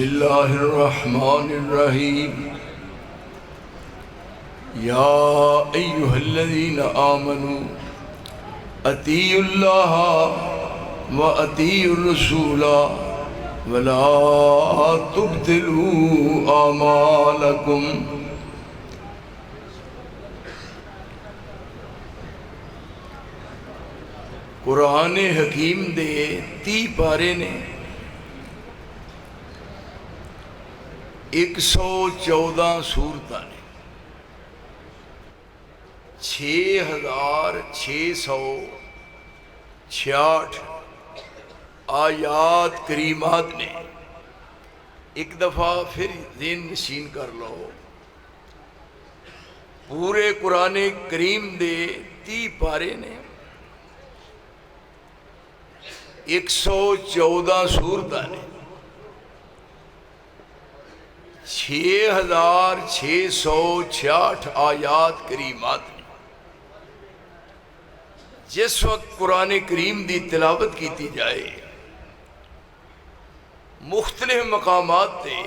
اللہ الرحمن الرحیم یا ایہا الذین آمنوا اطیعوا اللہ و اطیعوا الرسول ولا تبطلوا اعمالکم۔ قرآن حکیم دے 30 پارے نے، 114 سورتاں نے، 6666 آیات کریمات نے۔ ایک دفعہ پھر ذہن نشین کر لو، پورے قرآن کریم دے 30 پارے نے، 114 سورتاں نے، 6666 آیات کریمات نے۔ جس وقت قرآن کریم دی تلاوت کیتی جائے، مختلف مقامات تے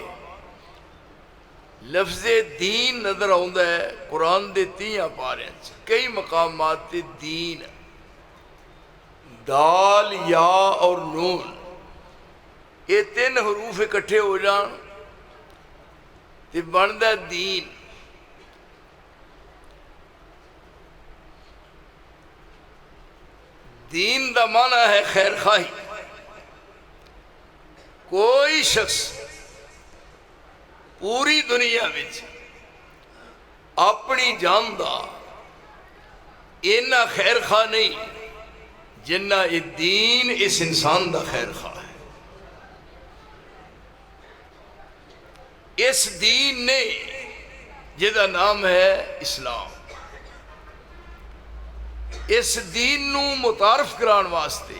لفظ دین نظر آتا ہے قرآن دے 30 پارے، کئی مقامات تے دین، دال، یا اور نون، یہ 3 حروف اکٹھے ہو جان تے بندا دین۔ دین دا معنی ہے خیر خواہی۔ کوئی شخص پوری دنیا وچ اپنی جان دا اینا خیر خواہ نہیں جنہ یہ دین اس انسان دا خیر خواہ ہے۔ اس دین نے جدا نام ہے اسلام، اس دین نو متعارف کران واسطے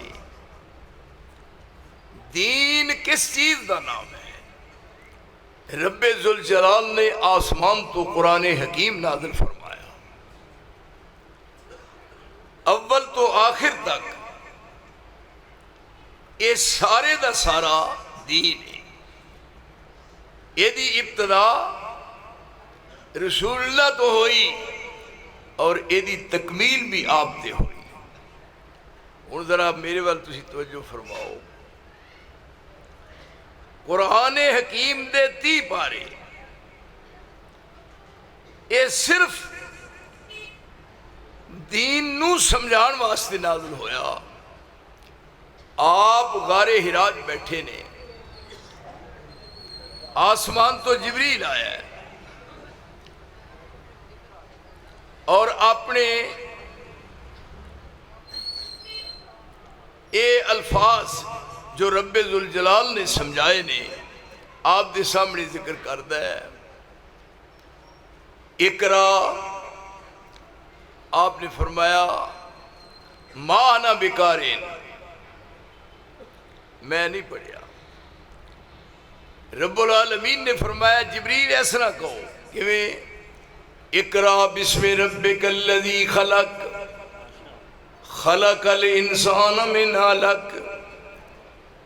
دین کس چیز دا نام ہے؟ رب ذوالجلال نے آسمان تو قرآن حکیم نازل فرمایا، اول تو آخر تک یہ سارے دا سارا دین ہے۔ یہ دی ابتدا رسول اللہ تو ہوئی اور یہ دی تکمیل بھی آپ تے ہوئی۔ اور ذرا میرے وال تسی توجہ فرماؤ، قرآن حکیم دے 30 پارے، یہ صرف دین نو سمجھان واسطے نازل ہویا۔ آپ غار حراء بیٹھے نے، آسمان تو جبریل آیا ہے اور اپنے اے الفاظ جو رب ذوالجلال نے سمجھائے نے آپ دے سامنے ذکر کردا ہے۔ اقرا، آپ نے فرمایا ما انا بقارئ، میں نہیں پڑھیا۔ رب العالمین نے فرمایا جبریل ایسا نہ کہو، کہ میں اقرا بسم ربک الذی خلق خلق الانسان من علق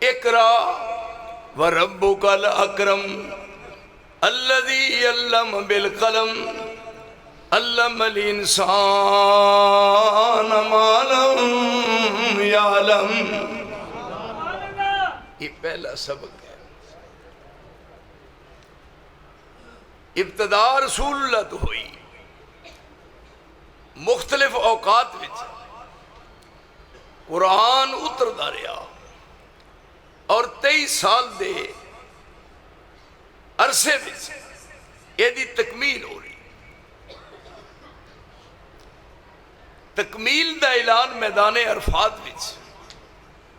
اقرا وربک الاکرم الذی علم بالقلم علم الانسان ما لم یعلم۔ یہ پہلا سبق ہے۔ ابتدا رسول اللہ تو ہوئی، مختلف اوقات وچ قرآن اتردا رہا اور 23 سال دے عرصے وچ یہ دی تکمیل ہو رہی۔ تکمیل دا اعلان میدان عرفات وچ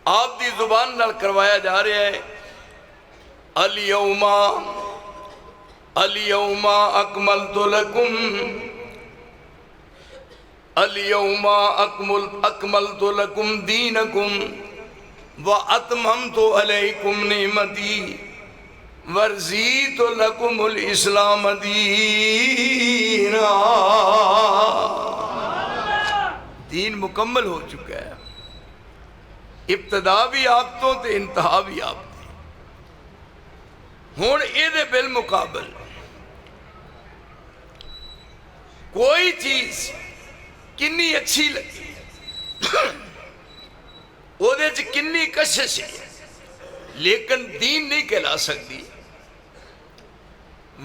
آپ دی زبان نال کروایا جا رہا ہے، اليوم اکملت لکم اليوم اکملت لکم دینکم واتممت علیکم نعمتی ورضیت لکم الاسلام دینا۔ دین مکمل ہو چکا ہے، ابتدا بھی آپ تو انتہا بھی آپ۔ ہوں یہ بالمقابل کوئی چیز کنی اچھی لگی وہ کنی کشش ہے لیکن دین نہیں کہلا سکتی.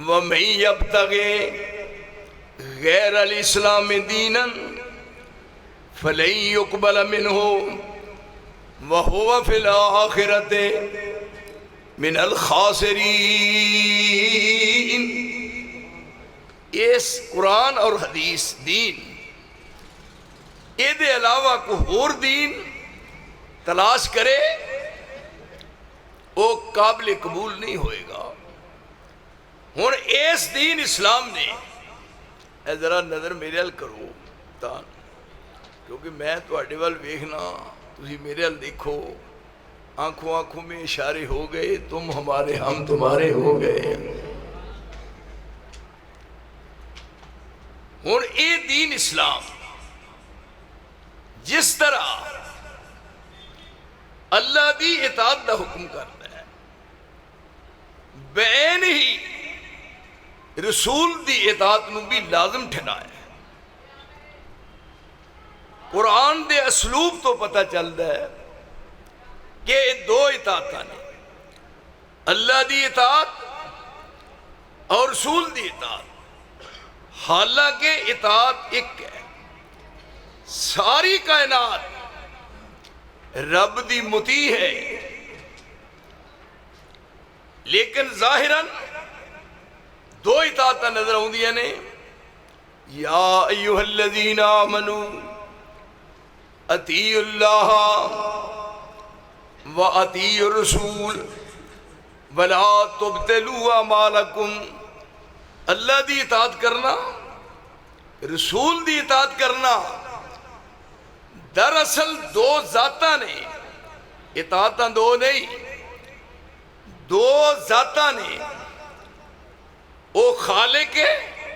وَمَن يَبْتَغِ غَيْرَ الْإِسْلَامِ دِينًا فَلَن يُقْبَلَ مِنْهُ وَهُوَ فِي الْآخِرَةِ مِنَ الْخَاسِرِينَ. اس قرآن اور حدیث دین یہ دے علاوہ کوئی اور دین تلاش کرے وہ قابل قبول نہیں ہوئے گا. ہوں اس دین اسلام نے اے ذرا نظر میرے ال کرو تان کیونکہ میں تواڈے ول ویکھنا تسی میرے ال دیکھو. آنکھوں آنکھوں میں اشارے ہو گئے تم ہمارے ہم تمہارے ہو گئے. ہوں اے دین اسلام جس طرح اللہ دی اطاعت دا حکم کرتا ہے بعین ہی رسول دی اطاعت نو بھی لازم ٹھہرایا ہے. قرآن دے اسلوب تو پتہ چلتا ہے کہ دو اطاعت نے اللہ دی اطاعت اور رسول دی اطاعت. حالانکہ اطاعت ایک ہے. ساری کائنات رب دی مطیع ہے لیکن ظاہراً دو اطاعت نظر آؤندیاں نے. یا ایھا الذین آمنوا اطیعوا اللہ و اطیعوا الرسول ولا تبطلوا اعمالکم. اللہ دی اطاعت کرنا رسول دی اطاعت کرنا دراصل دو ذاتاں نے. اطاعتاں دو نہیں دو ذاتاں نے. او خالق ہے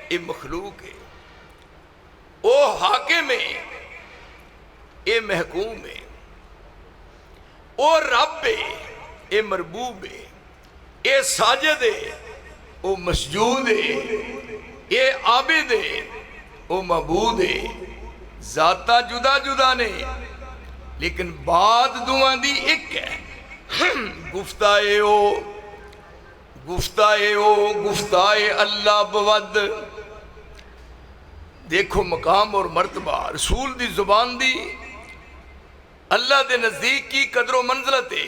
اے مخلوق ہے. او حاکم ہے اے محکوم ہے. او رب ہے اے مربوب ہے. اے ساجد ہے او مسجود ہے. اے عابد ہے او معبود ہے. ذاتہ جدا جدا نے لیکن بات دعا دی ایک ہے. گفتائے گفتائے اللہ بود. دیکھو مقام اور مرتبہ رسول دی زبان دی اللہ دے نزدیک کی قدر و منزلت ہے.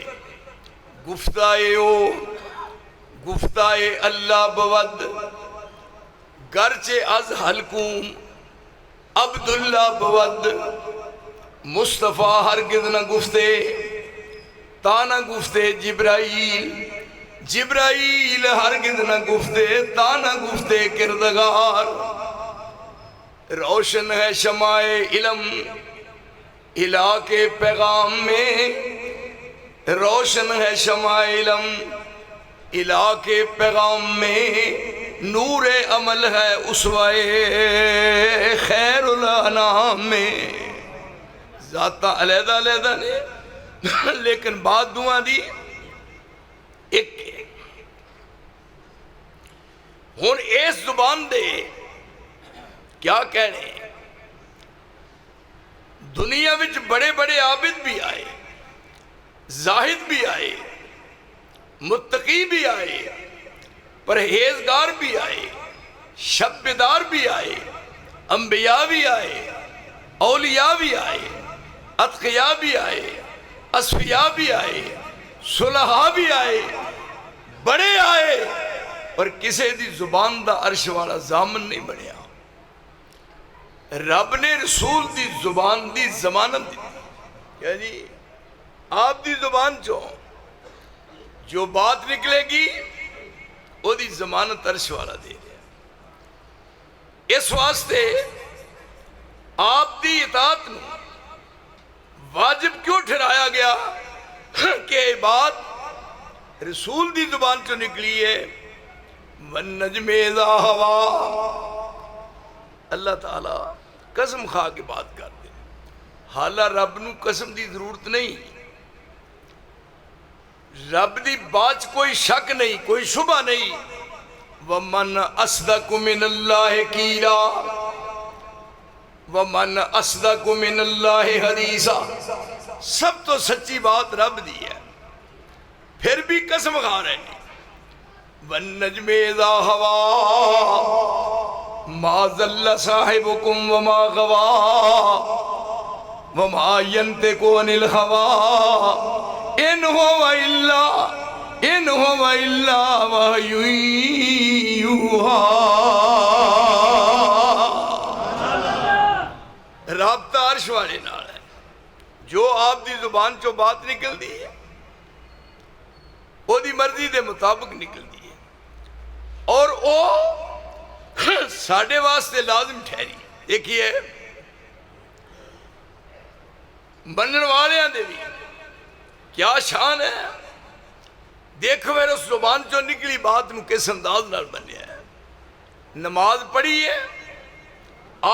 گفتائے اللہ بود گرچہ از حلقوم عبداللہ بود. مصطفیٰ ہرگز نہ گفتے تانا گفتے جبرائیل ہرگز نہ گفتے تانا گفتے کردگار. روشن ہے شمع علم الہ کے پیغام میں. روشن ہے شمع علم الہ کے پیغام میں. نور عمل ہے اسوہ خیر الانام میں. ذاتہ علیحدہ علیحدہ نے لیکن بات دعا دی ایک. ہون اس زبان دے کیا کہنے دنیا وچ بڑے بڑے عابد بھی آئے زاہد بھی آئے متقی بھی آئے پرہیزگار بھی آئے شب بیدار بھی آئے انبیاء بھی آئے اولیاء بھی آئے اتقیاء بھی آئے اصفیاء بھی آئے صلحاء بھی آئے بڑے آئے پر کسے دی زبان دا عرش والا زامن نہیں بنیا. رب نے رسول دی زبان دی ضمانت دی کیا جی آپ دی زبان جو بات نکلے گی وہ دی ضمانت عرش والا دے گیا. اس واسطے آپ دی اطاعت نو واجب کیوں ٹھہرایا گیا کہ بات رسول دی زبان چو نکلی ہے. وَالنَّجْمِ اِذَا هَوَىٰ. اللہ تعالیٰ قسم کھا کے بات کرتے حالہ رب نو قسم دی ضرورت نہیں. رب دی بات کوئی شک نہیں، کوئی شبہ نہیں۔ وَمَنْ أَصْدَقُ مِنَ اللَّهِ قِيلًا وَمَنْ أَصْدَقُ مِنَ اللَّهِ حَدِيثًا، سب تو سچی بات رب دی ہے، پھر بھی قسم کھا رہے ہیں۔ وَالنَّجْمِ إِذَا هَوَىٰ مَا ضَلَّ صَاحِبُكُمْ وَمَا غَوَىٰ وَمَا يَنطِقُ عَنِ الْهَوَىٰ إِنْ هُوَ إِلَّا وَحْيٌ یوحیٰ۔ رابطہ عرش والے نال ہے، جو آپ دی زبان چو بات نکل دی ہے وہ دی مرضی دے مطابق نکل دی ہے، اور وہ ساڑھے واسطے لازم ٹھہری۔ دیکھئے منن والے ہیں دے بھی کیا شان ہے، دیکھو میرے اس زبان جو نکلی بات میں کس انداز نال بنیا ہے۔ نماز پڑھی ہے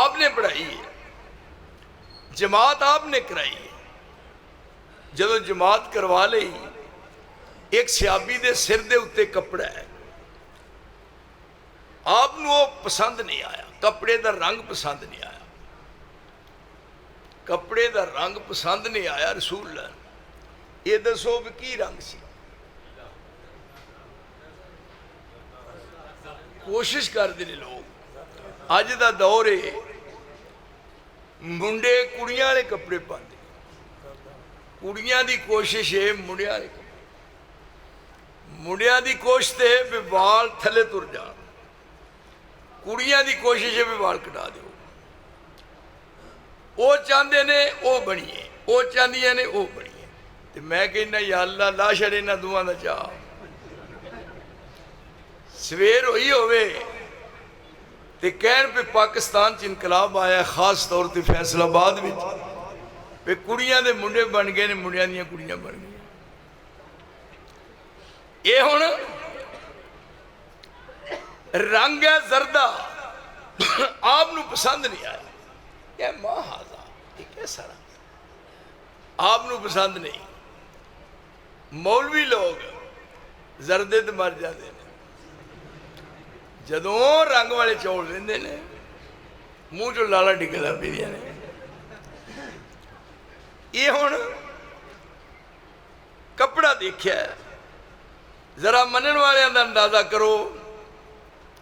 آپ نے، پڑھائی ہے، جماعت آپ نے کرائی ہے۔ جدو جماعت کروا لئی، ایک صحابی دے سر دے اتے کپڑا ہے، آپ نو پسند نہیں آیا، کپڑے دا رنگ پسند نہیں آیا، کپڑے دا رنگ پسند نہیں آیا۔ رسول اللہ یہ دسو بھی کی رنگ سی؟ کوشش کر دینے لوگ، آج دا دور ہے منڈے کڑیاں والے کپڑے پاندے، کڑیاں دی کوشش ہے منڈیاں والے کپڑے، منڈیاں دی کوشش ہے بھی وال تھلے تر جان، کڑیاں دی کوشش ہے بھی وال کٹا دیو۔ وہ چاندے نے وہ بنیے، وہ چاندیاں نے وہ بنیے۔ تو میں کہنا یا اللہ لا شڑے نہ دعا نہ چاہ، سویر ہوئی ہوئے تے کہن پہ پاکستان چ انقلاب آیا، خاص طور تے فیصل آباد میں پہ کڑیاں دے منڈے بن گئے نے، منڈیاں دیاں کڑیاں بن گئے۔ یہ ہون رنگ ہے زردہ، آپ نو پسند نہیں آیا، یہ ماں ہاضا، یہ کیسا رنگ آپ نو پسند نہیں۔ مولوی لوگ زردے تے مر جاتے ہیں، جدوں رنگ والے چوڑ لیندے نے منہ جو لالا ڈگلا پی دیا نے۔ یہ ہون کپڑا دیکھیا ہے، ذرا منن والے اندر اندازہ کرو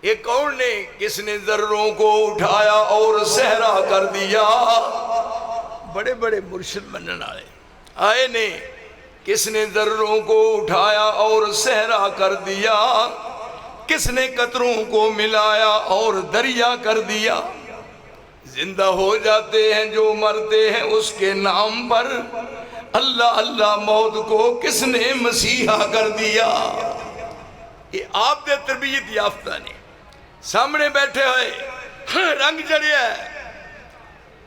یہ کون نے، کس نے ذروں کو اٹھایا اور صحرا کر دیا۔ بڑے بڑے مرشد منن والے آئے نے، کس نے ذروں کو اٹھایا اور صحرا کر دیا، کس نے قطروں کو ملایا اور دریا کر دیا۔ زندہ ہو جاتے ہیں جو مرتے ہیں اس کے نام پر، اللہ اللہ موت کو کس نے مسیحا کر دیا۔ یہ آپ دے تربیت یافتہ نے سامنے بیٹھے ہوئے رنگ چڑھیا ہے،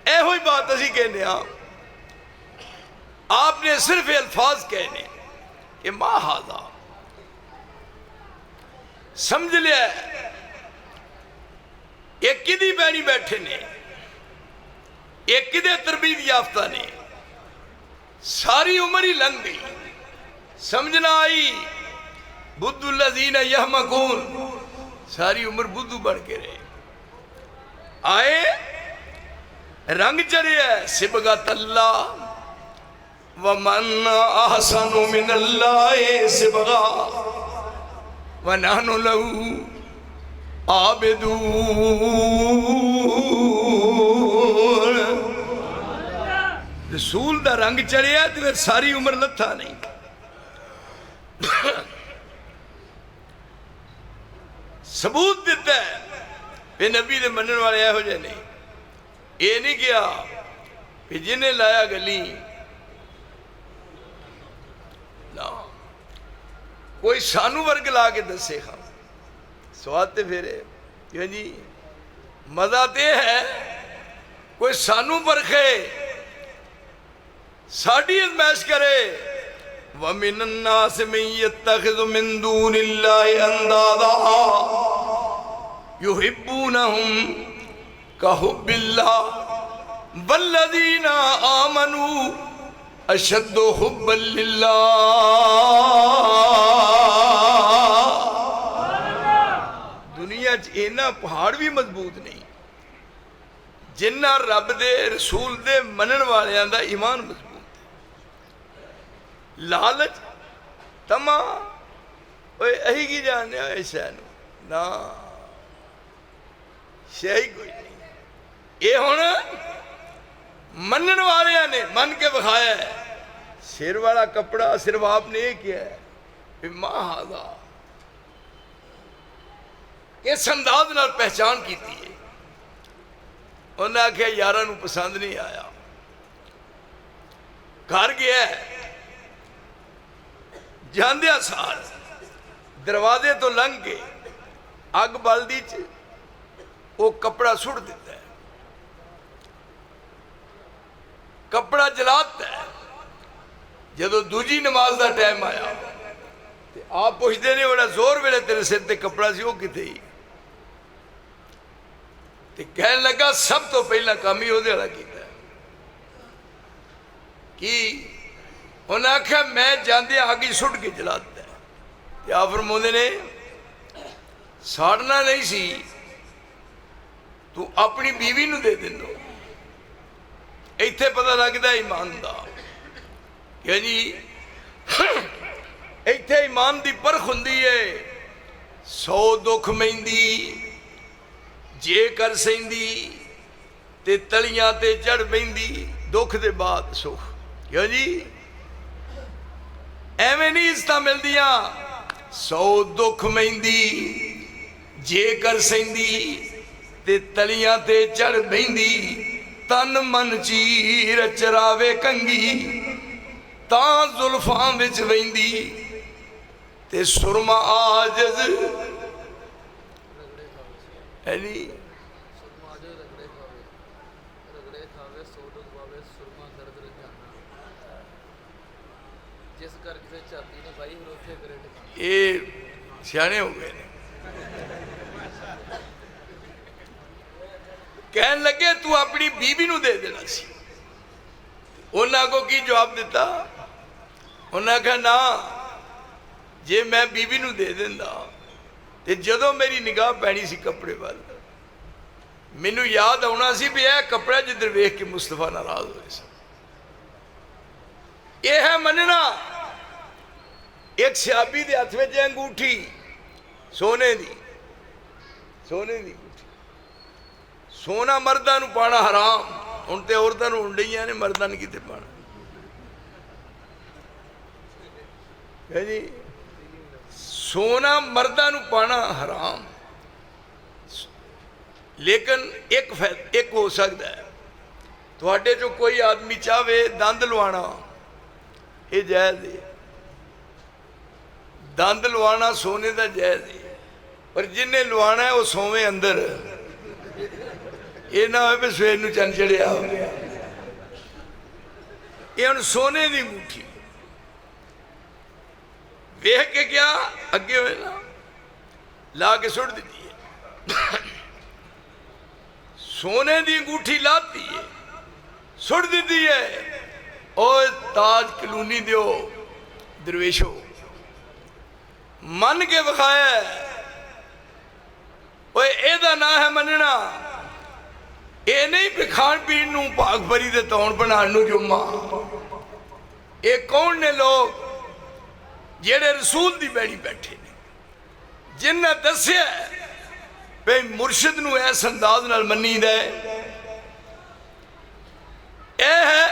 اے ہوئی بات اسی کہنے ہاں، آپ نے صرف الفاظ کہنے کہ ما ہاذا، سمجھ لیا یہ کدی بینی بیٹھے نے، یہ کدے تربیت یافتہ نے، ساری عمر ہی لنگ گئی، سمجھنا آئی بدھ الذین یحمقون، ساری عمر بدھو بڑھ کے رہے، آئے رنگ چڑھے ہے سبغت اللہ، وَمَنْ أَحْسَنُ مِنَ اللَّهِ سِبْغًا وَنَحْنُ لَهُ عَابِدُونَ۔ رسول دا رنگ چڑھیا تو پھر ساری عمر لتھا نہیں۔ ثبوت دیتا ہے پہ نبی دے منن والے ہو جائے نہیں، یہ نہیں کیا پہ جنہیں لایا گلی کوئی سانو ورگ لا کے دسے خواہ سواتے پھیرے یعنی مزہ تے ہے کوئی سانو پرکھے ساڑھی ازمیش کرے وَمِنَ النَّاسِ مَن يَتَّخِذُ مِن دُونِ اللَّهِ أَندَادًا يُحِبُّونَهُمْ كَحُبِّ اللَّهِ وَالَّذِينَ آمَنُوا اشد حبا للہ، دنیا اینا پہاڑ بھی مضبوط نہیں جنہ رب دے رسول دے منن والیاں دا ایمان مضبوط ہے۔ لالچ تما اہی کی جاننے آئے شہنو نا، شہی کوئی نہیں، یہ ہونا منن والیاں نے من کے بخایا ہے۔ سر والا کپڑا صرف آپ نے یہ کیا ہے ماں ہادا، اس انداز نال پہچان کی تھی ہے۔ انہوں نے آکھیا یارہ نو پسند نہیں آیا، گھر گیا ہے، جاندیا سال دروازے تو لنگ کے اگ بلدی چ وہ کپڑا سڑ دیتا ہے، کپڑا جلاتا ہے۔ جدو دوجی نماز دا ٹائم آیا آپ پوچھتے نہیں بڑا زور ویلے تیرے سر تے کپڑا سی وہ کتے ہی، کہنے لگا سب تو پہلا کام ہی ہوتے والا کیتا ہے کہ انہوں نے آکھا میں جاندے آگی سٹ کے جلاتا ہے۔ کہ آپ فرمودے نے ساڑنا نہیں سی تو اپنی بیوی نو دے دیں دو، ایتھے پتہ لگتا ہے ایمان دا، یعنی ایتھے ایمان دی پرخ ہوندی ہے۔ 100 دکھ مہندی جے کر سیندی تے تلیاں تے چڑھ بیندی، دکھ دے بعد سکھ، یعنی ایویں نہیں عزتاں ملدیاں۔ 100 دکھ مہندی جے کر سیندی تے تلیاں تے چڑھ بیندی، تن من چیر چراوے کنگی تاں زلفاں وچ ویندی، تے سرما آجز یعنی یہ سیانے ہو گئے کہنے لگے تو اپنی بیوی نو دے دینا سی۔ انہاں کو کی جواب دیتا، انہاں کہا نا جے میں بیوی نو دے دینا تے جدو میری نگاہ پہنی سی کپڑے وال مینو یاد آنا سی بھی اے کپڑا جدھر ویکھ کے مصطفیٰ ناراض ہوئے سا۔ یہ ہے مننا۔ ایک صحابی دے ہاتھ میں جے انگوٹھی سونے دی انگوٹھی، سونا مردہ نو پانا حرام، ان تے عورتہ نو انڈیاں نے مردہ نے کیتے پانا، یعنی سونا مردہ نو پانا حرام۔ لیکن ایک ہو سکتا ہے تھوڑے جو کوئی آدمی چاہے دند لوانا یہ جائز ہے، دند لوانا سونے دا جائز ہے، پر جنہیں لوانا ہے وہ سویں اندر، یہ نہ ہوئے پہ سویر نو چند چڑھیا ہو گیا۔ یہ ان سونے دی انگوٹھی ویکھ کے کیا اگے ہوئے نا لا کے سٹ دیتی ہے، سونے دی انگوٹھی لاتی ہے سٹ دیتی ہے۔ اوہ تاج کلونی دیو درویشو من کے بخایا ہے، اوہ ایدہ نہ ہے مننا، اے نہیں پہ کھان پین نو پاک بری دے تون بنانو جمعہ۔ اے کون نے لوگ جیڑے رسول دی بیڑی بیٹھے نے جنہ دسے ہے پہ مرشد نو ایس انداز نال منی دے، اے ہے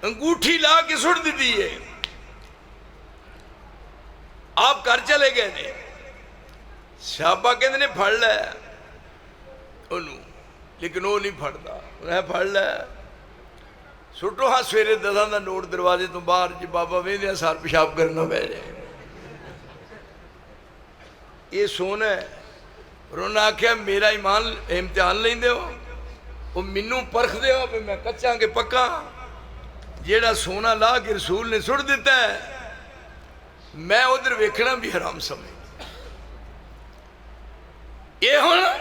انگوٹھی لا کے سٹ دیتی ہے۔ آپ کر چلے گئے نے، صحابہ کہتے نے پھڑ لے انہوں، لیکن وہ نہیں پھڑتا، انہیں پھڑ لے سٹو ہاں سویرے دساں دا نوٹ دروازے تو باہر جی بابا ویندے سار پیشاب کرنا بہ جائے۔ یہ سونا ہے، اور انہوں نے آکھیا میرا ایمان امتحان لیں دے ہو، وہ منوں پرکھ دے ہو پہ میں کچھاں کے پکا، جیڑا سونا لا کے رسول نے سٹ دیتا ہے میں ادھر ویکھنا بھی حرام سمجھ۔ یہ ہونا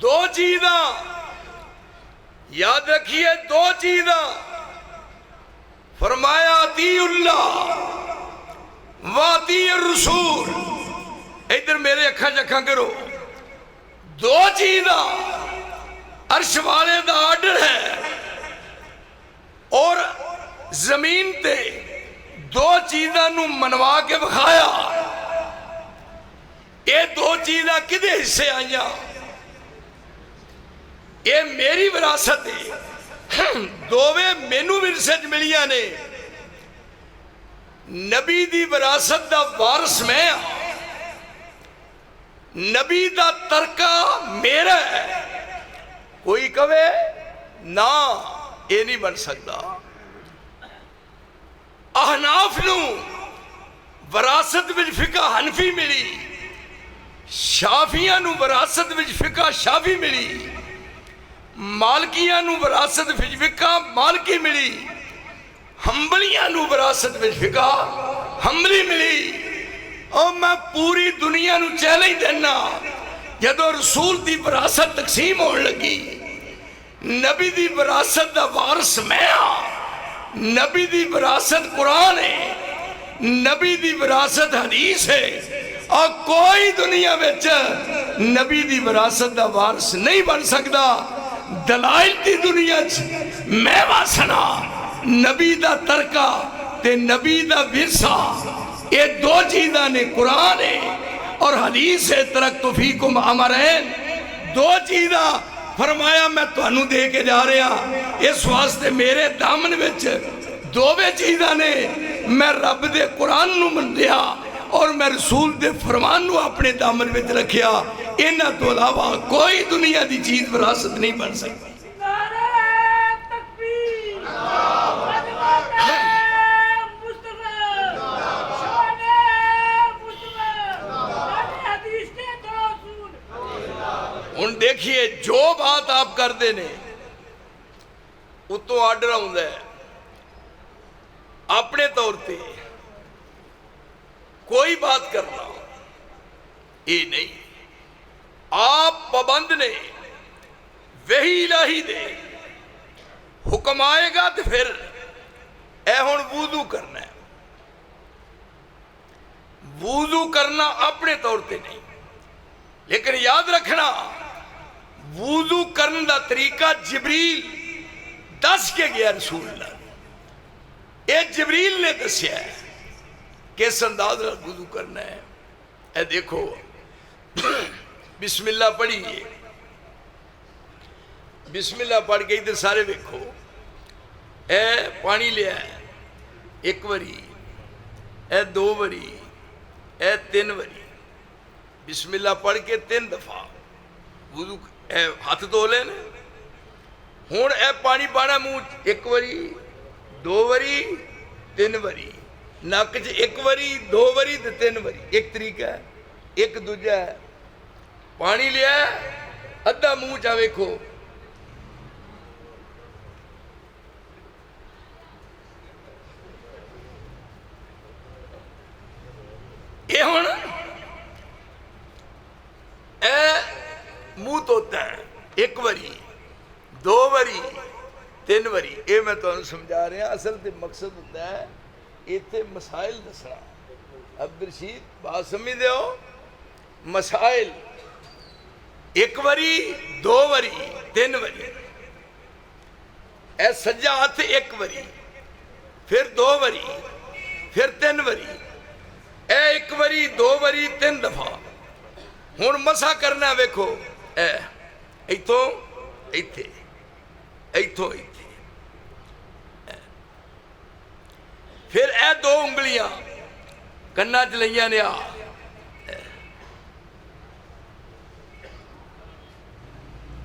دو چیزاں، یاد رکھیے دو چیزاں فرمایا اطیع اللہ واطیع الرسول. ادھر میرے اکھاں چکھاں کرو. دو چیزاں عرش والے دا آرڈر ہے اور زمین تے دو چیزاں نو منوا کے بکھایا. یہ دو چیزاں کدے حصے آئیاں؟ یہ میری وراثت ہے. دوویں مینوں ورثے وچ ملیاں نے. نبی دی وراثت دا وارث میں ہاں. نبی دا ترکہ میرا ہے. کوئی کہے نا یہ نہیں بن سکتا. احناف نو وراثت وچ فقہ حنفی ملی. شافیاں نو وراثت وچ فقہ شافی ملی. مالکیاں نو وراثت وچ فقہ مالکی ملی. حنبلیاں نو وراثت وچ فقہ حنبلی ملی. اور میں پوری دنیا نو چیلنج دینا جدو رسول دی وراثت تقسیم ہونے لگی نبی دی وراثت دا وارث میں ہاں. نبی دی وراثت قرآن ہے. نبی دی وراثت حدیث ہے. اور کوئی دنیا میں نبی دی وراثت دا وارث نہیں بن سکتا. دلائل دی دنیا میں واسنا نبی دا ترکہ تے نبی دا ورثہ یہ دو چیزاں نے. قرآن ہے اور حدیث ہے. ترکت فیکم امرین. دو چیزاں فرمایا میں تانوں دے کے جا رہا. اس واسطے میرے دامن وچ دوویں چیزاں نے. میں رب دے قرآن نو من لیا اور میں رسول دے فرمان نو اپنے دامن وچ رکھیا. انہاں تو علاوہ کوئی دنیا دی چیز وراثت نہیں بن سکتی. ان دیکھئے جو بات آپ کر دینے اتو آرڈر ہوں ہے اپنے طور پہ کوئی بات کرنا یہ نہیں. آپ پابند نے وحی الہی دے حکم آئے گا تو پھر اے ہن وضو کرنا ہے. وضو کرنا اپنے طور پہ نہیں لیکن یاد رکھنا وضو کرنے دا طریقہ جبریل دس کے گیا رسول اللہ. اے جبریل نے دسیا ہے کس انداز میں وضو کرنا ہے. اے دیکھو بسم اللہ پڑھیے. بسم اللہ پڑھ کے ادھر سارے دیکھو. اے پانی لیا ہے ایک وری, اے دو وری, اے تین وری. بسم اللہ پڑھ کے 3 دفعہ وضو اے ہاتھ دھو لے نے. ہون اے پانی پانا منہ 1 وری 2 وری 3 وری. نک چ 1 وری 2 وری 3 وری. ایک طریقہ ہے. ایک دوجہ ہے پانی لیا ادھا منہ چا ویکھو یہ ہون اے منہ توتا ہے 1 وری 2 وری 3 وری. یہ میں تو سمجھا رہا ہوں. اصل تے مقصد ہوتا ہے ایتھے مسائل دسنا. عبدالرشید بات سمجھ دے ہو. مسائل 1 وری 2 وری 3 وری. اے سجا ہاتھ 1 وری پھر 2 وری پھر 3 وری. اے 1 وری 2 وری 3 دفعہ. ہون مسا کرنا ویکھو اے ایتھوں ایتھے ایتھوں ایتھے. پھر اے 2 انگلیاں کنا چ لئیاں نے.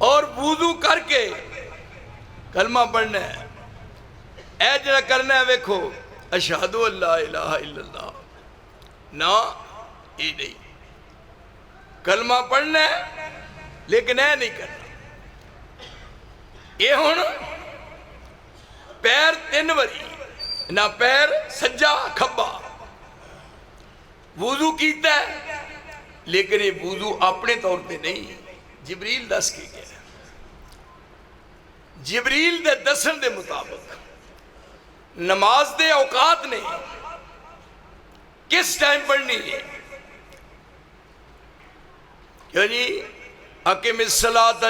اور وضو کر کے کلمہ پڑھنا ہے. اے جڑا کرنا ہے ویکھو اشہد ان لا الہ الا اللہ. نا یہ نہیں کلمہ پڑھنا ہے لیکن اے نہیں کرنا. یہ ہون پیر 3 وری نہ پیر سجا کھبا وضو کیتا ہے لیکن یہ وضو اپنے طور پہ نہیں جبریل دس کے گیا. جبریل دے دسن دے مطابق نماز دے اوقات نے کس ٹائم پڑھنی ہے؟ یعنی اقم الصلاۃ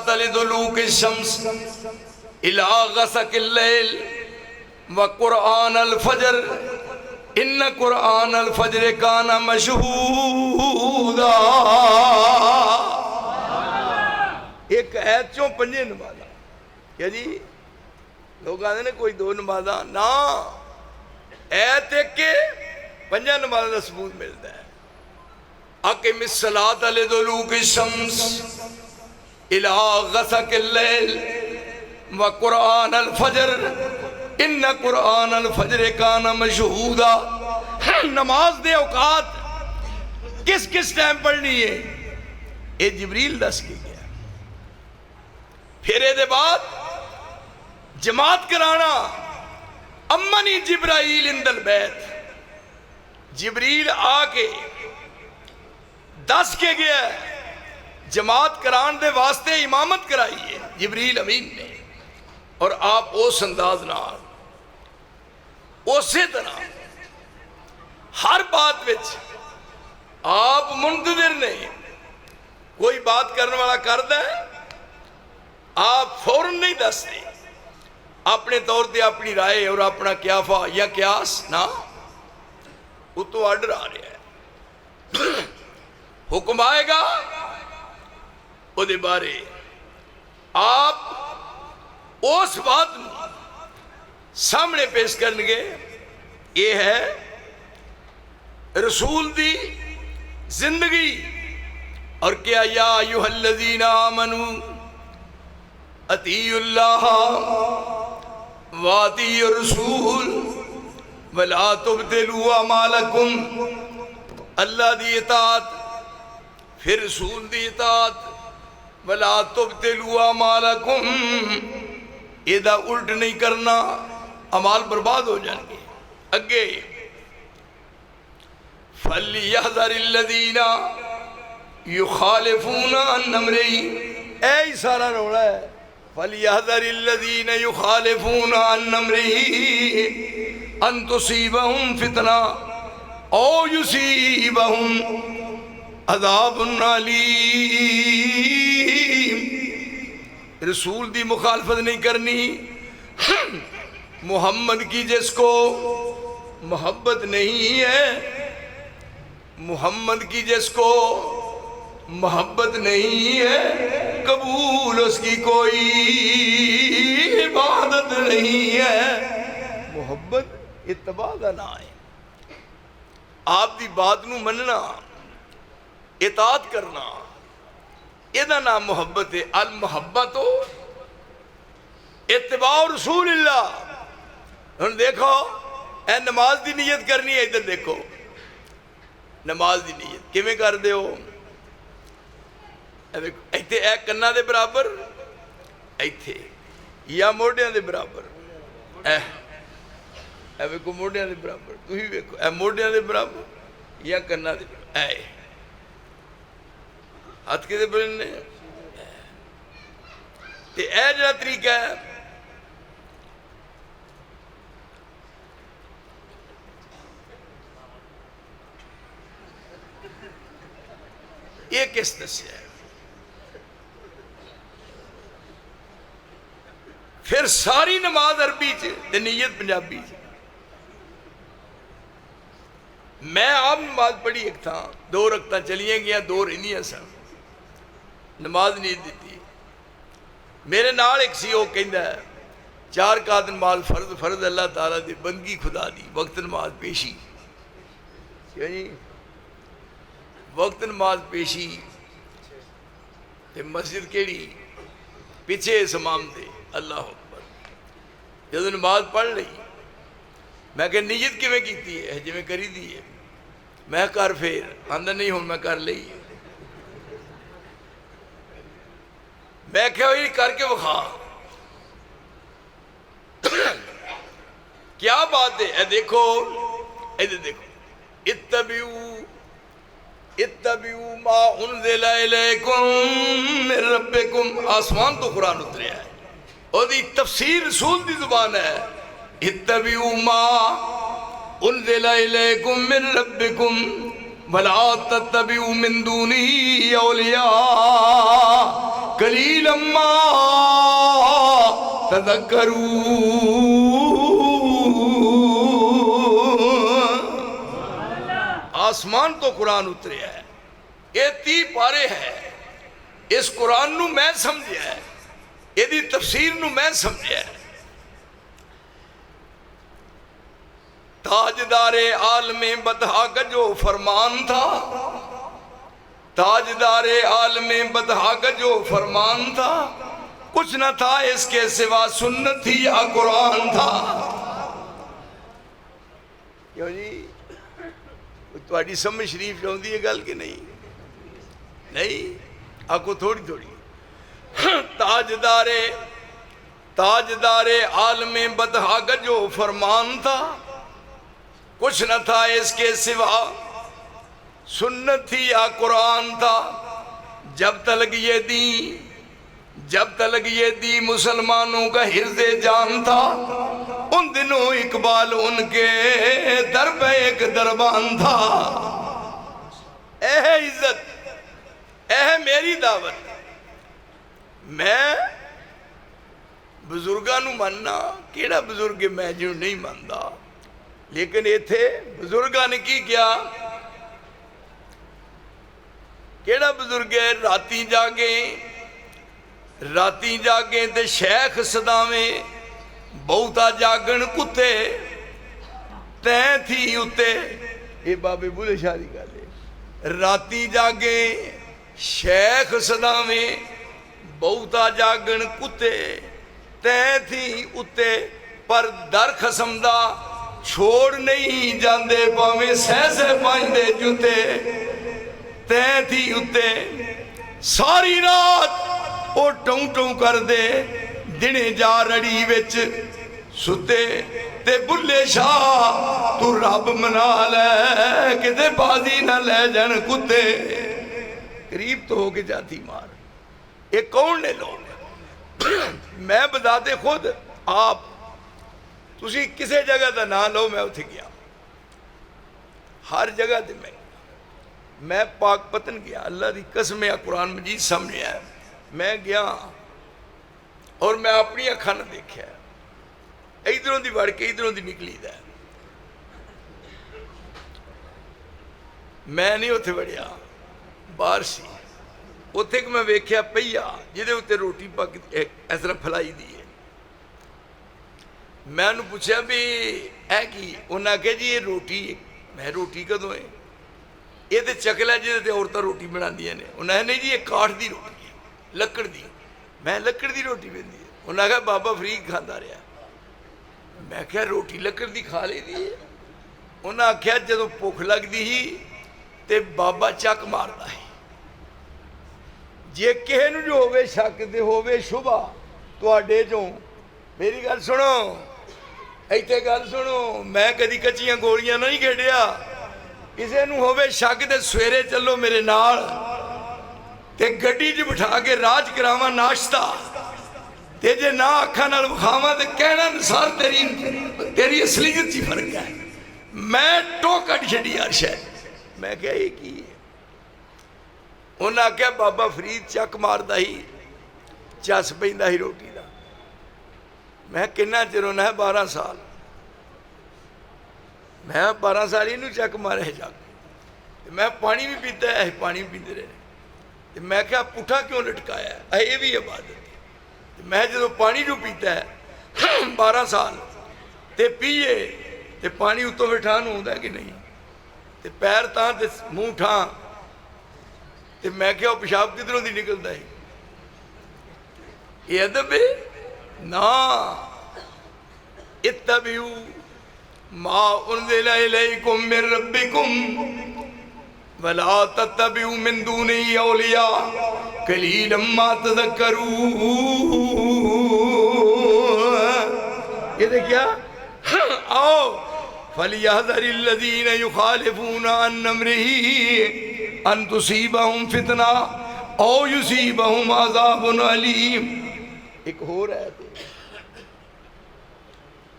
لدلوک الشمس الی غسق اللیل وقرآن الفجر ان قرآن الفجر کان مشہودا۔ ایک ایت چوں پنجے نمازاں، یعنی لوگ آتے ہیں کوئی دو نمازاں، نا ایت ایک کے پنجہ نمازاں دا ثبوت ملتا ہے۔ اقم الصلاۃ لدلوک الشمس الی غسق اللیل وقرآن الفجر ان قرآن الفجر کان مشہودا۔ نماز دے اوقات کس کس ٹائم پڑھنی ہے اے جبریل دس کے گیا۔ پھر اے دے بعد جماعت کرانا، امنی جبرائیل اند البیت، جبریل آ کے دس کے گیا جماعت کران دے واسطے امامت کرائی ہے جبریل امین نے، اور آپ اس انداز نال اسی طرح ہر بات وچ آپ منتظر نہیں، کوئی بات کرنے والا کردا ہے آپ فوراً نہیں دستے، اپنے طور پہ اپنی رائے اور اپنا قیافہ یا قیاس نہ، وہ تو آرڈر آ رہا ہے، حکم آئے گا وہ دے بارے آپ اس بات سامنے پیش کرنگے۔ یہ ہے رسول دی زندگی، اور کیا یا ایھا الذین آمنوا اطیعوا اللہ واطیعوا الرسول ولا تبطلوا اعمالکم، اللہ دی اطاعت پھر رسول دی اطاعت، ولا تبطلوا اعمالکم، یہ الٹ نہیں کرنا، اعمال برباد ہو جائیں گے۔ اگے فَلْيَحْذَرِ الَّذِينَ يُخَالِفُونَ عَنْ أَمْرِهِ، اے سارا روڑا ہے، فَلْيَحْذَرِ الَّذِينَ يُخَالِفُونَ عَنْ أَمْرِهِ أَن تُصِيبَهُمْ فِتْنَةٌ أَوْ يُصِيبَهُمْ عَذَابٌ أَلِيمٌ۔ رسول دی مخالفت نہیں کرنی، محمد کی جس کو محبت نہیں ہے، محمد کی جس کو محبت نہیں ہے، قبول اس کی کوئی عبادت نہیں ہے۔ محبت اتباع کا نام ہے، آپ دی بات نو مننا، اطاعت کرنا، یہ نام محبت ہے۔ المحبت اتباع رسول اللہ۔ ہن دیکھو اے نماز دی نیت کرنی ہے، ادھر دیکھو نماز دی نیت کیویں کر دے ہو، ایتھے اے کناں دے برابر، ایتھے یا موڈیاں دے برابر، اے ویکھو موڈیاں دے برابر، تسی ویکھو اے موڈیاں دے برابر یا کناں دے برابر، اے ہاتھ کے دے بلنے، تے اے جڑا طریقہ ہے یہ کس دسیا ہے؟ پھر ساری نماز عربی تے نیت پنجابی۔ میں آپ نماز پڑھی ایک تھا، 2 رکعتاں چلیاں گیا، 2 رہنیاں سن، نماز نیت دیتی، میرے نال ایک سی وہ کہندا ہے 4 رکعت نماز فرض اللہ تعالیٰ دی بندگی خدا دی، وقت نماز پیشی، یعنی وقت نماز پیشی تے مسجد کیڑی پیچھے امام دے، اللہ اکبر۔ جب نماز پڑھ لئی میں کہ نیت کیویں کیتی ہے، جویں کری دی ہے، میں کر پھر آندا نہیں ہن میں کر لئی، میں کہ وہی کر کے وکھا، کیا بات ہے؟ اے دیکھو ادھر دیکھو، اتبعوا اتبعوا ما انزل الیکم من ربکم، آسمان تو قرآن اتریا ہے اور دی تفسیر رسول دی زبان ہے. اتبعوا ما انزل الیکم من ربکم ولا تتبعوا من دونه اولیاء قلیلا ما تذکرون. آسمان تو قرآن اترے ہے، یہ 30 پارے ہے. اس قرآن نو میں سمجھیا ہے، یہ دی تفسیر نو میں سمجھیا ہے. تاجدار عالم بدہا کا جو فرمان تھا، تاجدار عالم بدہا کا جو فرمان تھا، کچھ نہ تھا اس کے سوا سنت تھی یا قرآن تھا. کیوں جی تھوڑی سمجھ شریف چاہتی ہے گل کہ نہیں؟ نہیں آپ کو تھوڑی تھوڑی. تاجدار عالم بدہا کا جو فرمان تھا، کچھ نہ تھا اس کے سوا سنت تھی یا قرآن تھا. جب تلک یہ دی مسلمانوں کا حرز جان تھا، ان دنوں اقبال ان کے در پہ ایک دربان تھا. اے عزت، اے میری دعوت، میں بزرگاں نو مننا، کیڑا بزرگ میں جو نہیں ماندا، لیکن یہ تھے بزرگاں نے کی کیا؟ کیڑا بزرگ ہے؟ راتی جاگیں تے شیخ صداویں، بہتا جاگن کتے تین تھی اتے. یہ بابے بولے شادی کر لے. راتی جاگیں شیخ صداویں، بہتا جاگن کتے تین تھی اتے. پر در خسم دا چھوڑ نہیں جاندے پاویں سہ پائیں دے جوتے تین تھی اتے. ساری رات او ٹوں ٹوں کر دے، دنے جا رڑی وچ ستے. تے بلے شاہ تو رب منا لے، کتے بازی نہ لے جن کتے. قریب تو ہو کے جاتی مار. یہ کون نے لوگ؟ میں بذات خود آپ تسی کسے جگہ دا نہ لو، میں اتھے گیا ہر جگہ دے میں پاک پتن گیا. اللہ دی قسم ہے، قرآن مجید سامنے ہے. میں گیا اور میں اپنی اکھاں نہ دیکھا، ادھروں دی وڑ کے ادھروں دی نکلی دا. میں نہیں اتھے وڑیا، باہر سی. اتھے کہ میں ویکھیا پہیا جدے اتھے روٹی پاک اس طرح پھلائی دی ہے. میں انہوں پوچھا بھی اے کی؟ انہاں کہا جی یہ روٹی، میں روٹی کدوں ہے؟ یہ تے چکل ہے جدے تے عورتاں روٹی بنا دیا نے. انہاں نہیں جی یہ کاٹ دی روٹی ہے، لکڑ دی. میں لکڑ دی روٹی بندی ہے. انہاں کہا بابا فرید کھاندہ رہا. میں کہا روٹی لکڑ دی کھا لے دی ہے. انہاں کہا جدو پوکھ لگ دی ہی تے بابا چک ماردا ہے. جے کہے نو جو ہوئے شک دے ہوئے شبہ تو آڈے جو میری گل سنو، ایتے گل سنو. میں کدی کچیاں گولیاں نہیں کھیڑیا. کسے نو ہوئے شک دے سویرے چلو میرے نال تے گڈی جو بٹھا کے راج کراما ناشتہ تے جے نہ آکھا نال بخاما تے کہنا نسار تیری اصلیت جی فرق ہے. میں ٹوکٹ چھڑی یار شاید. میں کہا یہ کی ہے؟ انہاں کہا بابا فرید چک ماردہ ہی چس پہندہ ہی روٹی دا. میں کنہ چرونا ہے 12 سال. میں 12 سال ہی نو چک مارے ہے جا کے. میں پانی بھی پیتا ہے، پانی بھی پیتے رہے. میں کہا پٹھا کیوں لٹکایا ہے؟ یہ بھی عبادت. میں جدو پانی جو پیتا ہے 12 سال تے پیئے تے پانی اتوں بٹھان ہوتا ہے کہ نہیں، تے پیر تاں تے منہ ٹھان تے میں کہا پیشاب کدھروں دی نکلتا ہے؟ یہ ادب ہے نا. اتبعوا ما انزل الیکم من ربکم ولا تتبعوا من دونه اولیاء قلیلا ما تذکرون. یہ دیکھیا آؤ فَلْيَحْذَرِ الَّذِينَ يُخَالِفُونَ عَنْ أَمْرِهِ ان تصیبہم فتنہ او یصیبہم عذاب علیم. ایک ہو رہا ہے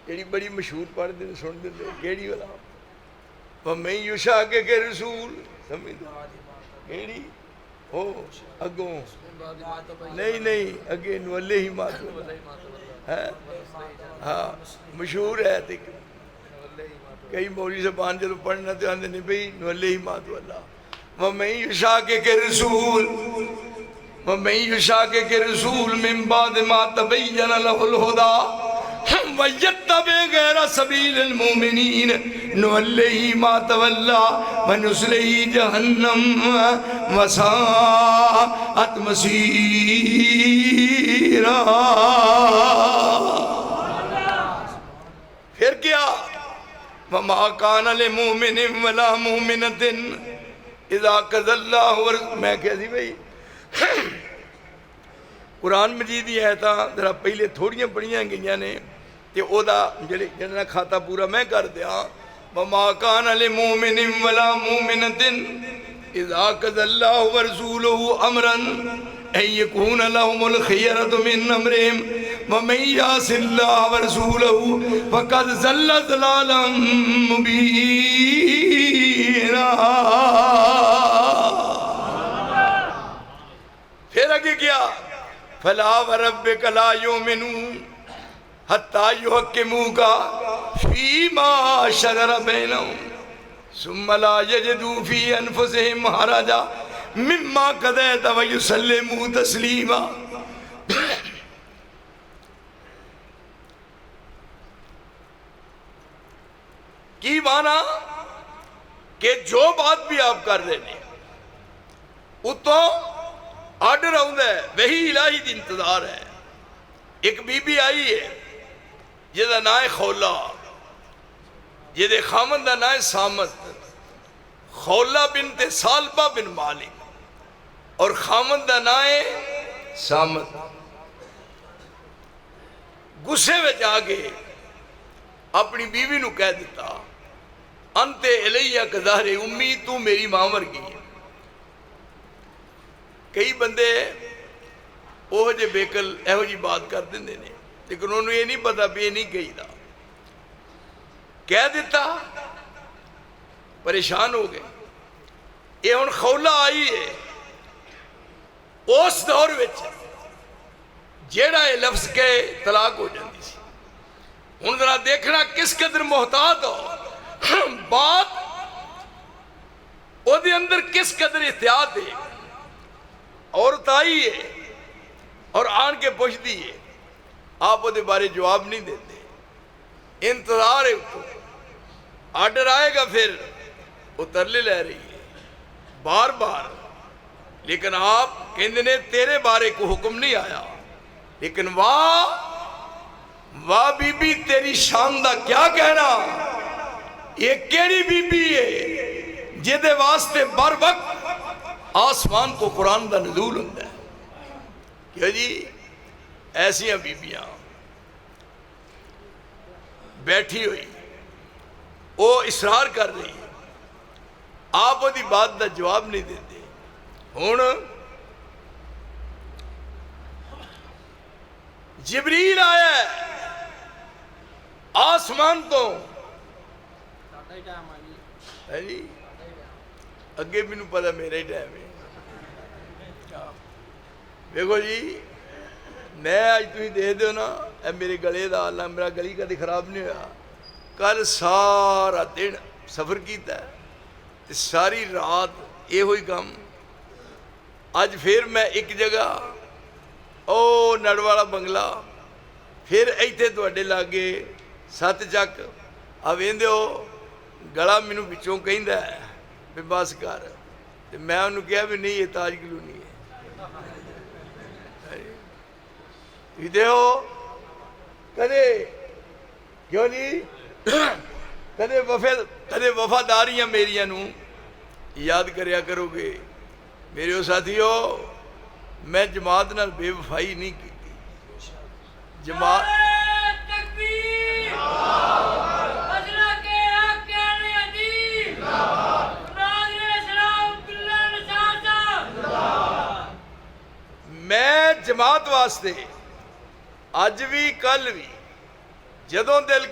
جیڑی بڑی مشہور پڑھ دیں سن دیں کیڑی والا وَمَن يُشَاقِقِ الرَّسُولَ سمجھ کیڑی او اگوں نہیں اگے نولے ہی ماتو ہاں مشہور ہے کئی مولوی صاحبان جب پڑھنا تو آندے نہیں بھئی نولے ہی ماتو اللہ وَمَن يُشَاقِقِ الرَّسُولَ وَمَن يُشَاقِقِ الرَّسُولَ مِن بَعْدِ مَا تَبَيَّنَ لَهُ الْهُدَىٰ وَيَتَّبِعْ غَيْرَ سَبِيلِ الْمُؤْمِنِينَ نُوَلِّهِ مَا تَوَلَّىٰ وَنُصْلِهِ جَهَنَّمَ وَسَاءَتْ مَصِيرًا. پھر کیا وَمَا كَانَ لِمُؤْمِنٍ وَلَا مُؤْمِنَةٍ اِذَا قَضَى اللَّهُ میں کہہ دی بھئی قرآن مجید یہ آیتاں ذرا پہلے تھوڑیاں پڑھیاں گئیاں نے تے او دا جنہاں کھاتا پورا میں کر دیا وَمَا كَانَ لِمُؤْمِنٍ وَلَا مُؤْمِنَةٍ اِذَا قَضَى اللَّهُ وَرَسُولُهُ أَمْرًا أَن يَكُونَ لَهُمُ الْخِيَرَةُ مِنْ أَمْرِهِمْ وَمَن يَعْصِ اللَّهَ وَرَسُولَهُ فَقَدْ ضَلَّ ضَلَالًا مُبِينًا. پھر آگے کیا فَلَا وَرَبِّكَ لَا يُؤْمِنُونَ حَتَّى يُحَكِّمُوكَ فِيمَا شَجَرَ بَيْنَهُمْ ثُمَّ لَا يَجِدُوا فِي أَنفُسِهِمْ حَرَجًا مِمَّا قَضَيْتَ وَيُسَلِّمُوا تَسْلِيمًا. کی معنی کہ جو بات بھی آپ کر رہے ہیں اتوں آرڈر آؤں ہے وہی الہی دی انتظار ہے. ایک بی بی آئی ہے جہاں نام ہے خولا جہاں خامن دا نام ہے سامت خولا بنت سالبہ بن مالک اور خامن دا نام ہے سامت. غصے میں جاگے اپنی بیوی نو کہہ دیتا انتے الیہ کظہر امی تو میری ماں ورگی ہے. کئی بندے اوہ جے بیکل ایہو جی بات کر دیندے نے لیکن انہوں نے یہ نہیں پتا بھی یہ نہیں کہی دا کہہ دیتا پریشان ہو گئے. یہ ہن خولا آئی ہے اس دور وچ جیڑا یہ لفظ کے طلاق ہو جاندی سی. ہن ذرا دیکھنا کس قدر محتاط ہو بات او دے اندر کس قدر احتیاط ہے. عورت آئی ہے اور آن کے پوچھ دی ہے آپ وہ دے بارے جواب نہیں دیتے انتظار ہے تو آرڈر آئے گا پھر وہ ترلے لے رہی ہے بار بار لیکن آپ کہندے نے تیرے بارے کو حکم نہیں آیا لیکن واہ بی بی تیری شان دا کیا کہنا. یہ کیڑی بی بی ہے جدے واسطے بر وقت آسمان کو قرآن دا نزول ہوتا ہے. کیا جی ایسیاں بیبیاں بیٹھی ہوئی وہ اصرار کر رہی ہے آپ وہ دی بات دا جواب نہیں دیتے. ہون جبریل آیا ہے آسمان تو اگے بھی نو پتا میرے ٹائم ہے. دیکھو جی میں آج تھی دے دو نا اے میرے گلے دا اللہ میرا گلی کا دی خراب نہیں ہوا. کل سارا دن سفر کیتا ہے ساری رات یہ ہوئی کام. آج پھر میں ایک جگہ او نڑوالا بنگلہ پھر ایتھے تواڈے لاگے سات چک آویندے ہو گلا مینوں پچھوں کہندا ہے بھی بس کر تے میں انہوں کہا بھی نہیں یہ تاج کلونی ہے. دیکھو کدے کیوں نہیں کدے وفاداریاں میریاں نو یاد کریا کرو گے میرے ساتھیو. میں جماعت نال بے وفائی نہیں کی جماعت جماعت واسطے اج بھی کل بھی جدوں دل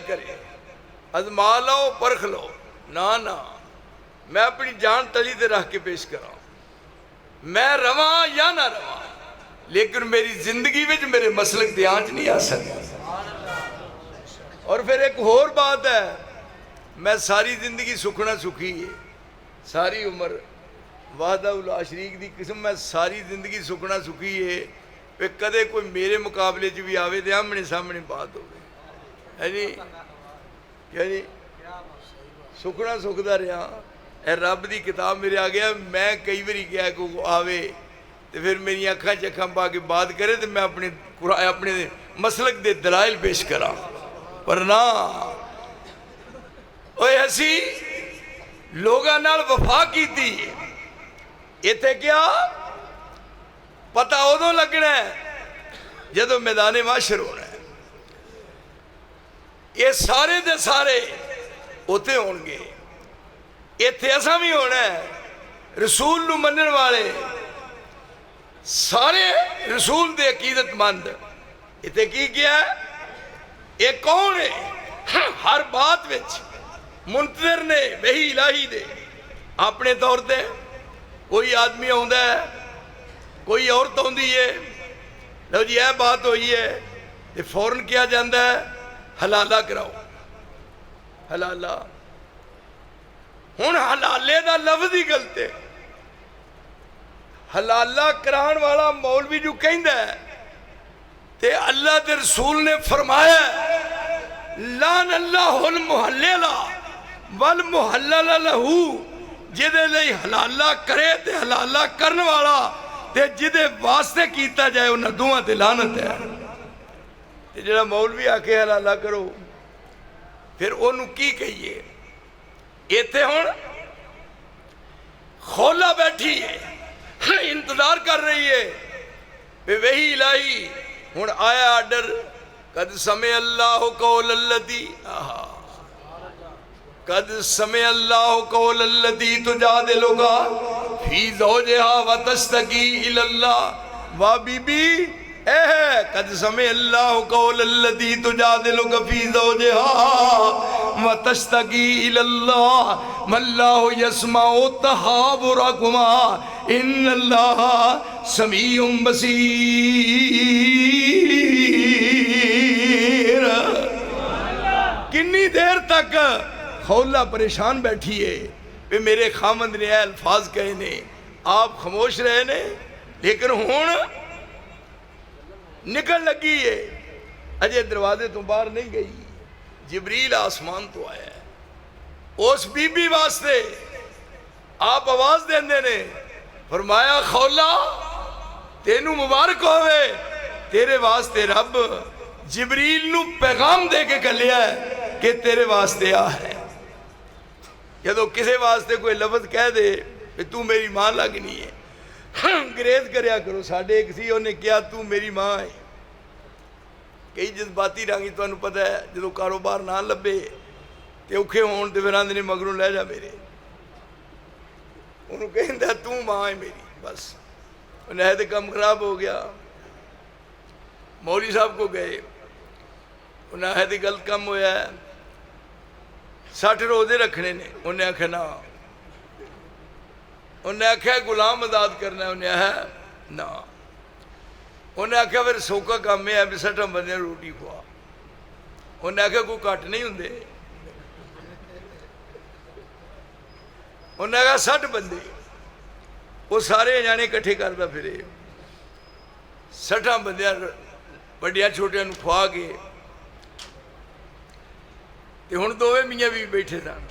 کرے ازما لو پرکھ لو، نہ میں اپنی جان تلی تے رکھ کے پیش کراں، میں رواں یا نہ رواں، لیکن میری زندگی وچ میرے مسلک تے آنچ نہیں آ سکتی۔ اور پھر ایک اور بات ہے، میں ساری زندگی سکھنا سکھی ہے، ساری عمر وحدہ لا شریک دی قسم میں ساری زندگی سکھنا سکھی ہے، پھر کدے کوئی میرے مقابلے چ بھی آوے تے آمنے سامنے بات ہوگی، ہے جی کیا جی سکھنا سکھدا رہا۔ اے رب دی کتاب میرے آ گیا، میں کئی باری کیا کہ وہ آوے تو پھر میری اکھاں چکھاں پا کے بات کرے تو میں اپنے مسلک دے دلائل پیش کراں، پر نہ اوے ہسی لوگاں نال وفا کیتی، ایتھے کیا پتہ ادوں لگنا ہے جدوں میدان معاشر ہونا ہے، یہ سارے دے سارے اوتے ہون گے، ایتھے ایسا بھی ہونا ہے رسول نو منن والے سارے رسول دے عقیدت مند، ایتھے کی کیا ہے یہ کون ہے ہر بات وچ منتظر نے وحی الہی دے اپنے طور تے، کوئی آدمی ہوندا ہے کوئی عورت ہوندی ہے، لو جی یہ بات ہوئی ہے یہ فوراً کیا جاندہ ہے حلالہ کراؤ، حلالہ ہون حلالے دا لفظ ہی غلط ہے، حلالہ کران والا مولوی جو کہندہ ہے تے اللہ دے رسول نے فرمایا لان اللہ المحللہ والمحلل لہو، جدے لئی حلالہ کرے تے حلالہ کرن والا تے جدے واسطے کیتا جائے انہاں دوہاں تے لعنت ہے۔ تے جڑا مولوی آکے حلالہ کرو پھر انہوں کی کہیے، ایتھے ہون خولا بیٹھی ہے انتظار کر رہی ہے پہ وہی الہی ہون آیا آڈر قد سمع اللہ قول اللتی قد سمع اللہ قول اللتی تجادلک فی زوجہا وتشتکی الی اللہ، واہ بی بی اے ہے قد سمع اللہ قول اللتی تجادلک فی زوجہا وتشتکی الی اللہ واللہ یسمع تحاورکما ان اللہ سمیع بصیر۔ کنی دیر تک خولا پریشان بیٹھی ہے کہ میرے خامند نے اے الفاظ کہے نے، آپ خاموش رہے نے، لیکن ہون نکل لگی ہے، اجے دروازے تو باہر نہیں گئی، جبریل آسمان تو آیا ہے اس بی بی واسطے، آپ آواز دیندے نے فرمایا خولا تینوں مبارک ہوئے، تیرے واسطے رب جبریل نو پیغام دے کے کلیا ہے کہ تیرے واسطے آ ہے۔ جدو کسے واسطے کوئی لفظ کہہ دے کہ تو میری ماں لگنی ہے، گریز کریا کرو، ساڑھے ایک سی انہیں کیا تو میری ماں ہے، کئی جذباتی رانگی تو انہوں پتہ ہے جدو کاروبار نہ لبے تے اوکھے ہون تے پھر آندھنے مگروں لے جا میرے، انہوں کہیں دا تو ماں ہے میری، بس انہیں تے کم خراب ہو گیا، مولوی صاحب کو گئے انہیں تے غلط کم ہویا ہے 60 روزے رکھنے نے، انہیں آکھا نا، انہیں آکھا غلام آزاد کرنا ہے، انہیں آکھا نا، انہیں آکھا پھر سوکا کام میں ہے بھی 60 بندے روٹی کھوا، انہیں آکھا کوئی کٹ نہیں ہوندے، انہیں آکھا 60 بندے وہ سارے جانے کٹھے کردہ پھرے 60 بندے بڑیاں چھوٹیاں نو کھوا کے تے ہن دوویں میاں بھی بیٹھے سن،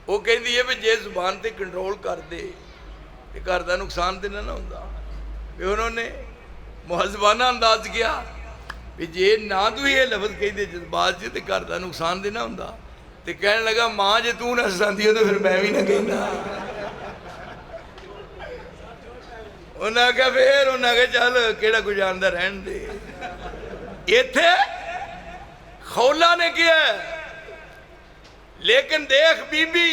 وہ کہندی ہے بھی جے زبان تے کنٹرول کر دے تے گھر دا نقصان تے نہ ہوندا، پھر انہوں نے مہذبانہ انداز کیا بھی جے نہ تو یہ لفظ کہی دے جذبات جے تے گھر دا نقصان تے نہ ہوندا، تے کہنے لگا ماں جے تو نہ ہساندی ہو تو پھر میں بھی نہ کہنا، انہاں کہا پھر انہاں کہا چل کیڑا کو جاندہ رہن دے، ایتھے خولا نے کیا ہے، لیکن دیکھ بی بی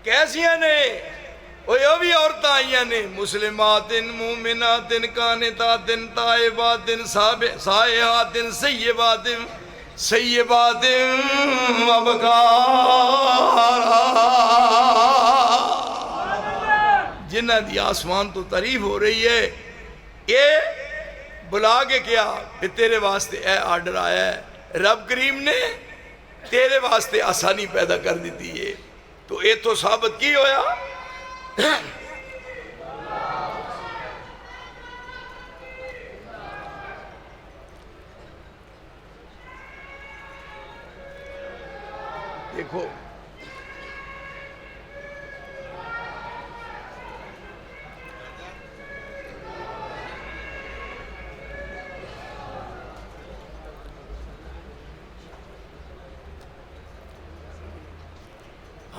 کیسیاں نے وہ بھی عورتیں آئیاں نے مسلمات مومنات قانتات تائبات سائحات سیبات سیبات وابکارا، جنہ دی آسمان تو تعریف ہو رہی ہے، یہ بلا کے کیا کہ تیرے واسطے اے آرڈر آیا ہے، رب کریم نے تیرے واسطے آسانی پیدا کر دیتی ہے۔ تو یہ تو ثابت کی ہویا دیکھو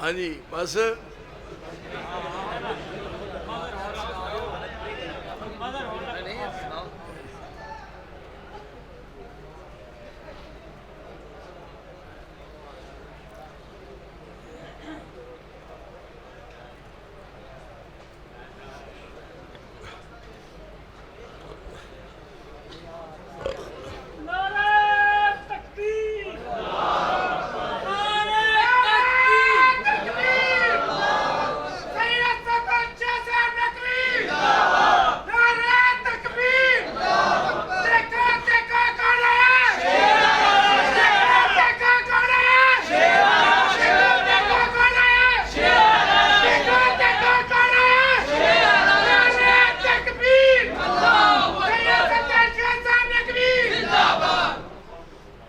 ہاں جی بس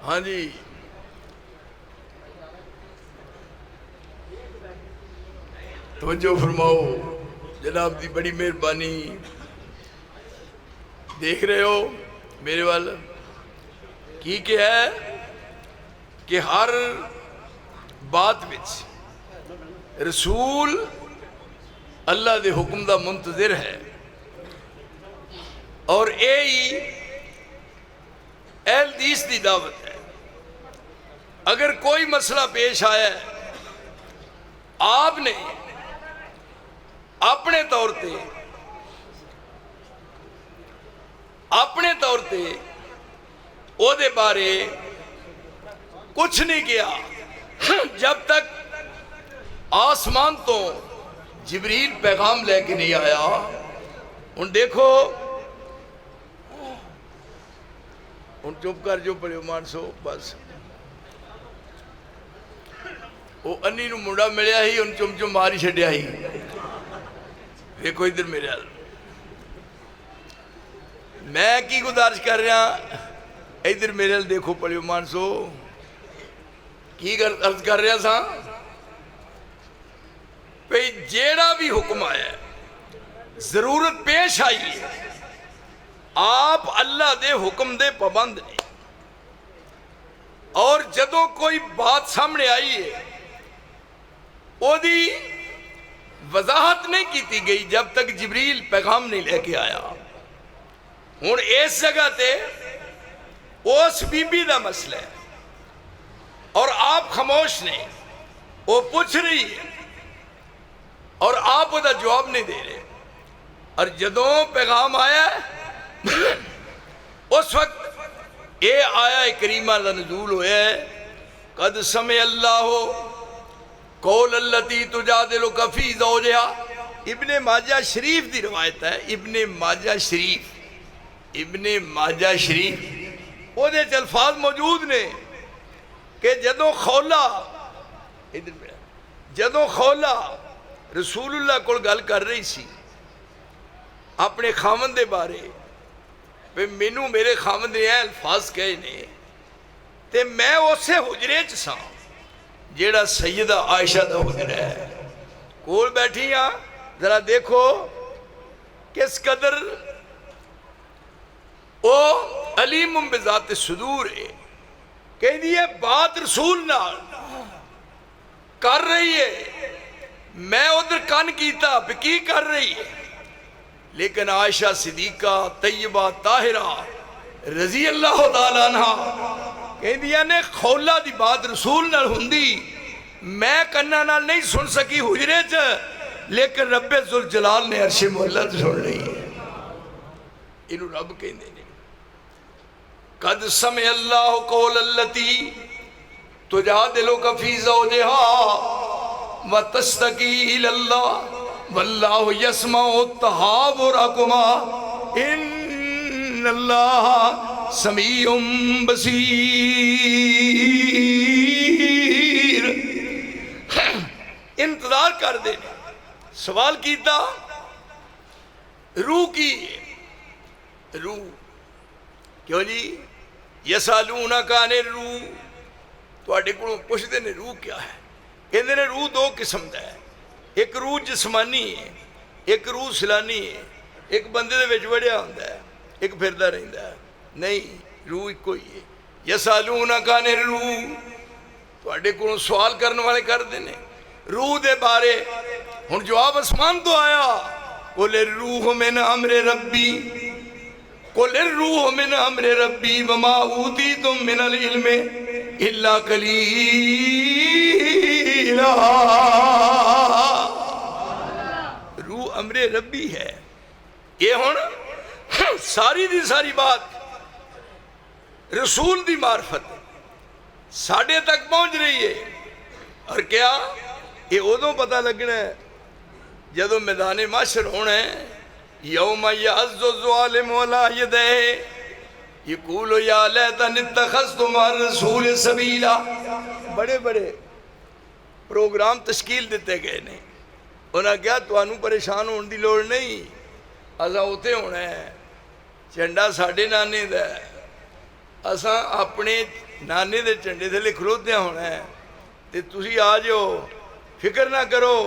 ہاں جی توجہ فرماؤ جناب دی بڑی مہربانی، دیکھ رہے ہو میرے والا کی کیا ہے کہ ہر بات وچ رسول اللہ دے حکم دا منتظر ہے، اور یہی اہل حدیث دی دعوت ہے۔ اگر کوئی مسئلہ پیش آیا ہے، آپ نے اپنے طور تے او دے بارے کچھ نہیں کیا جب تک آسمان تو جبریل پیغام لے کے نہیں آیا۔ ان دیکھو ان چپ کر جو پڑے مانسو بس، وہ انی نو منڈا ملیا ہی ان چم چم ماری چھڑیا ہی۔ دیکھو ادھر میرے حال میں کی گزارش کر رہا، ادھر میرے حال دیکھو پڑے مانسو کی عرض کر رہا سا پہ جیڑا بھی حکم آیا ہے، ضرورت پیش آئی ہے، آپ اللہ دے حکم دے پابند نے، اور جدوں کوئی بات سامنے آئی ہے او دی وضاحت نہیں کیتی گئی جب تک جبریل پیغام نہیں لے کے آیا۔ ہن اس جگہ تے اس بی بی دا مسئلہ ہے اور آپ خاموش نے، وہ پوچھ رہی ہے اور آپ وہ دا جواب نہیں دے رہے، اور جدوں پیغام آیا ہے اس وقت اے آیا کریمہ دا نزول ہویا ہے، قد سمع اللہ قول اللتی تجادلک فی زوجہا۔ ابن ماجہ شریف دی روایت ہے، ابن ماجہ شریف وہ دے الفاظ موجود نے کہ جدوں خولا رسول اللہ کو گل کر رہی سی اپنے خامن دے بارے، پہ مینوں میرے خامن نے الفاظ کہے نے، تے میں اسے حجرے چ سا جیڑا سیدہ عائشہ دا حجرہ ہے، کول بیٹھی ہاں، ذرا دیکھو کس قدر او علیم بذات صدور ہے، کہ یہ بات رسول نال کر رہی ہے، میں ادھر کان کیتا پہ کی کر رہی ہے، لیکن عائشہ صدیقہ طیبہ طاہرہ رضی اللہ تعالیٰ عنہ کہندیاں نے خولا دی بات رسول نال ہوندی، میں کنہ نال نہیں سن سکی حجرے چ، لیکن رب ذوالجلال نے عرش معلیٰ سن لی ہے. انہوں رب کہندے نے قد سمع اللہ قول اللتی تجادلک فی زوجہا وتشتکی الی اللہ واللہ یسمع تحاورکما ان اللہ سمیع بصیر. انتظار کر دے. سوال کیتا روح کی روح کیوں جی یسالونک عن الروح تواڈے کولوں پوچھدے نے روح کیا ہے. کہندے نے روح دو قسم دا ہے. ایک روح جسمانی ہے ایک روح سلانی ہے. ایک بندے دے وچ وڑیا ہوندا ہے ایک پھردا رہندا ہے. نہیں روح ایک کوئی ہے. یسالونک عن الروح تواڈے کولوں سوال کرن والے کردے نے روح دے بارے. ہن جواب آسمان تو آیا قل الروح من امر ربی قل الروح من امر ربی وما اوتیتم من العلم الا قلیلا. روح امر ربی ہے. یہ ہن ساری دی ساری بات رسول دی معرفت ساڑھے تک پہنچ رہی ہے. اور کیا یہ ادوں پتہ لگنا ہے جدو میدان محشر ہونا ہے. یوم یعز الظالم علی یدیہ یقول یا لیتنی اتخذت مع الرسول سبیلا. بڑے بڑے پروگرام تشکیل دیتے گئے نے. انہاں کیا تانوں پریشان ہونے دی لوڑ نہیں. اساں اوتے ہونا ہے. جھنڈا ساڈے نانے دا ہے. اساں اپنے نانے دے جھنڈے تھلے کھلوتے ہونا ہے. تے تسی آ جاؤ فکر نہ کرو.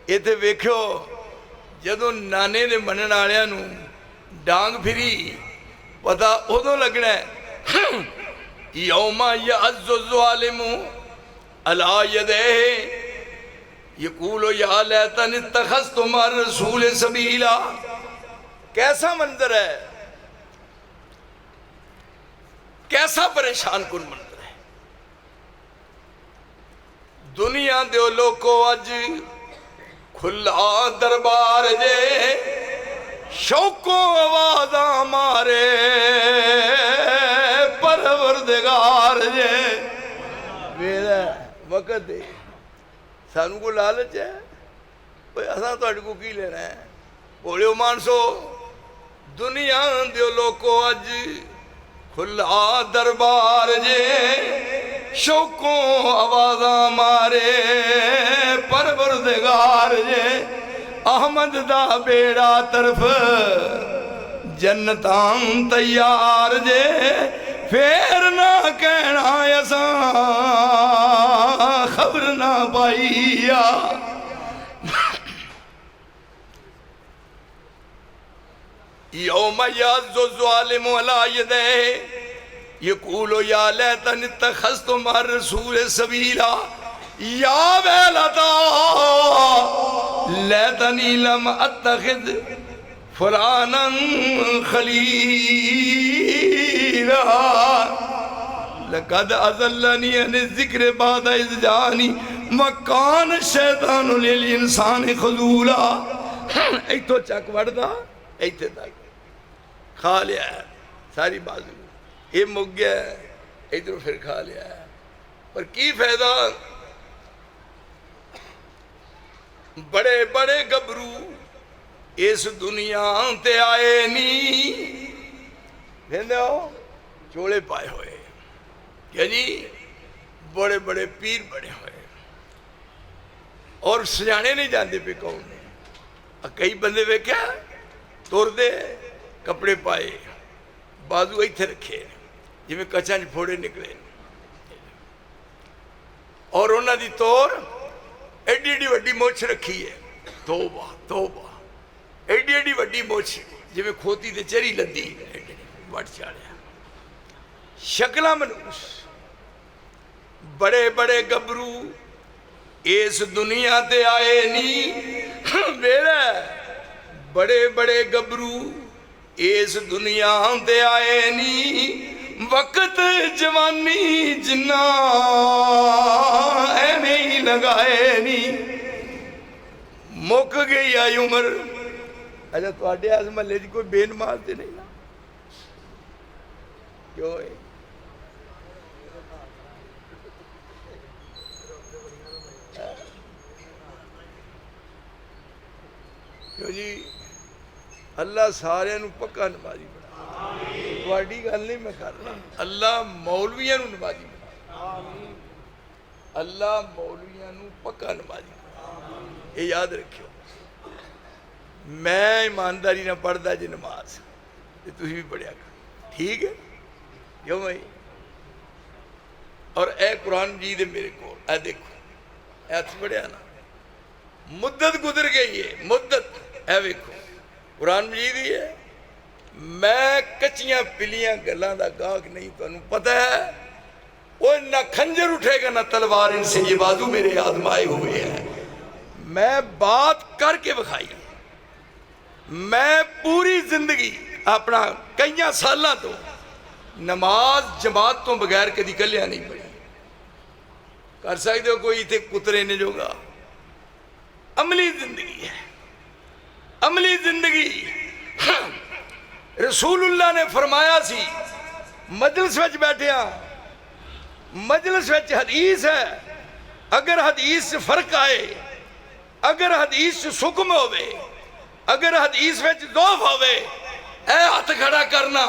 ایتھے ویکھو جدو نانے دے منن والےاں نوں ڈانگ پھری پتہ ادوں لگنا ہے. یوم یعز الظالم علی یدیہ یقول یا لیتنی اتخذت مع الرسول سبیلا. کیسا منظر ہے کیسا پریشان کن منظر ہے. دنیا دیو لوکو اج کھلا دربار جے شوقوں آوازاں مارے پروردگار جے. میرا وقت دے سانوں کو لالچ ہے اساں تہاڈے کو کی لینا ہے. بولیو مانسو دنیا دیو لوکو اج کھلا دربار جے شوقوں آوازاں مارے پروردگار جے. احمد دا بیڑا طرف جنتاں تیار جے پھر نہ کہنا اساں خبر نہ پائیا. یوم یعز الظالم علی یدیہ یقول یا لیتنی اتخذت مع الرسول سبیلا. یا ویلتا لیتنی لم اتخذ فلانا خلیلا لقد اضلنی عن الذکر بعد اذ جاءنی وکان الشیطان للانسان خذولا. ایتھوں چک وڑدا ایتھے تک کھا لیا ہے ساری بازو یہ مک گیا ہے ادھر پھر کھا لیا ہے. پر کی فائدہ بڑے بڑے گبرو اس دنیا تے آئے نی کہندے ہو چوڑے پائے ہوئے کیا جی بڑے بڑے پیر بڑے ہوئے اور سجانے نہیں جاندے پہ کون نے. کئی بندے ویکھیا توڑ دے کپڑے پائے بازو ایتھے رکھے جی میں کچھاں پھوڑے نکلے اور انہاں دی توڑ ایڈی ایڈی وڈی موچھ رکھی ہے. توبہ توبہ ایڈی ایڈی وڈی موچھ جی میں کھوتی دے چری لدی وٹ چاڑیا. شکلہ منوس بڑے بڑے گبرو اس دنیا تے آئے نی. میرا بڑے بڑے گبرو اس دنیا تے آئے نی. وقت جوانی جنا ایویں ہی لگائے نی. مک گئی آئی عمر. اچھا تواڈے اس محلے چ کوئی بے نماز تے نہیں نا؟ کیوں ہے؟ کیوں جی؟ اللہ سارے نو پکا نمازی بنا. تواڈی گل نہیں میں کر رہا. اللہ مولویاں نو نمازی بنا. اللہ مولویاں نو پکا نمازی بنا. یہ یاد رکھو. میں ایمانداری نہ پڑھدا جی نماز تے تسی بھی پڑھیا کرو. ٹھیک ہے؟ کیوں بھائی؟ اور اے قرآن مجید ہے میرے کو. اے دیکھو اے ہاتھ پڑھیا نا. مدت گزر گئی ہے. مدت اے ویکھو قرآن مجید ہی ہے. میں کچیاں پلیاں گلاں دا گاہک نہیں. تانوں پتہ ہے وہ نہ کھنجر اٹھے گا نہ تلوار ان سے یہ بازو میرے آزمائے ہوئے ہیں. میں بات کر کے بکھائی. میں پوری زندگی اپنا کئیاں سالاں تو نماز جماعت تو بغیر کدی کلیا نہیں پڑھی. کر سکتے ہو کوئی تھے کترے نے جو گا. عملی زندگی ہے. عملی زندگی. رسول اللہ نے فرمایا سی مجلس وچ بیٹھے ہاں. مجلس وچ حدیث ہے. اگر حدیث سے فرق آئے, اگر حدیث سے سکم ہوئے, اگر حدیث وچ ضعف ہوئے, اے ہاتھ کھڑا کرنا.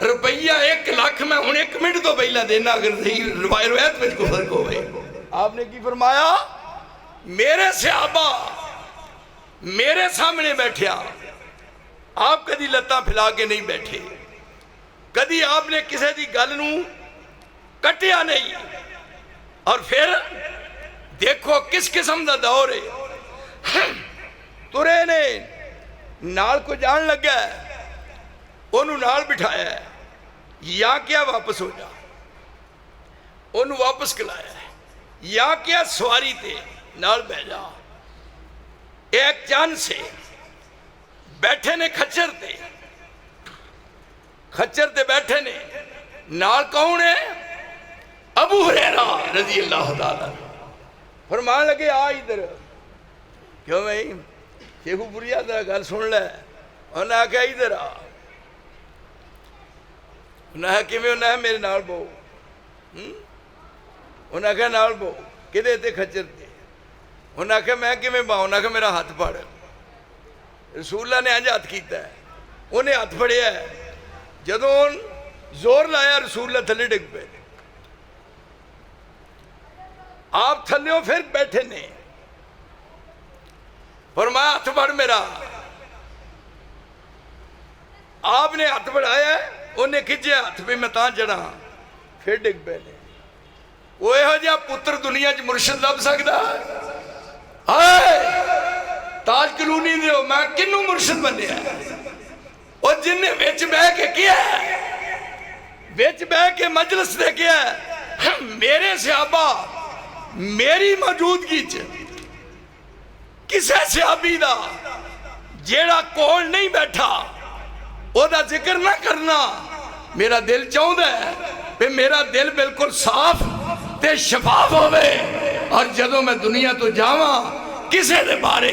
روپیہ 1 لاکھ میں ہوں 1 منٹ تو پہلا دینا اگر صحیح روایت وچ کو فرق ہوئے. آپ نے کی فرمایا؟ میرے صحابہ میرے سامنے بیٹھیا. آپ کدی لتاں پھیلا کے نہیں بیٹھے. کدی آپ نے کسی دی گل نو کٹیا نہیں. اور پھر دیکھو کس قسم دا دور ہے. ترے نے نال کو جان لگا ہے, انہوں نال بٹھایا ہے. یا کیا واپس ہو جا, انہوں واپس کلایا ہے. یا کیا سواری تے نال بہ جا. ایک چاند سے بیٹھے نے کھچر تے. کھچر تے بیٹھے نے. نال کون ہے؟ ابو ہریرہ رضی اللہ تعالیٰ. فرمان لگے آ ادھر. کیوں بھائی شیخو بریا ذرا گل سن لے. انہوں نے کہا ادھر آ. انہوں نے کہا انہوں نے میرے نال بہو. انہوں نے کہا نال بہو کدے تے کھچر تے. انہوں نے کہا میں کیویں باؤں. انہوں نے کہا میرا ہاتھ پھڑ. رسول اللہ نے انج ہاتھ کیتا ہے. انہیں ہاتھ پھڑیا ہے. جدوں زور لایا رسول اللہ تھلے ڈگ پے. آپ تھلیوں پھر بیٹھے نے. فرمایا ہاتھ پھڑ میرا. آپ نے ہاتھ بڑھایا ہے. انہیں کھچیا ہاتھ پہ میں تاں چڑھا. پھر ڈگ پے نے. وہ یہو جہا پتر دنیا چ مرشد لب سکدا؟ تاج کلونی دیو میں کنوں مرشد بنیا. اور جن نے وچ بہ کے کیا ہے, وچ بہ کے مجلس دے کیا ہے. میرے صحابہ میری موجودگی چ کسے صحابی دا جیڑا کول نہیں بیٹھا او دا ذکر نہ کرنا. میرا دل چاہتا ہے کہ میرا دل بالکل صاف تے شفاف ہوئے. اور جدوں میں دنیا تو جاواں کسے دے بارے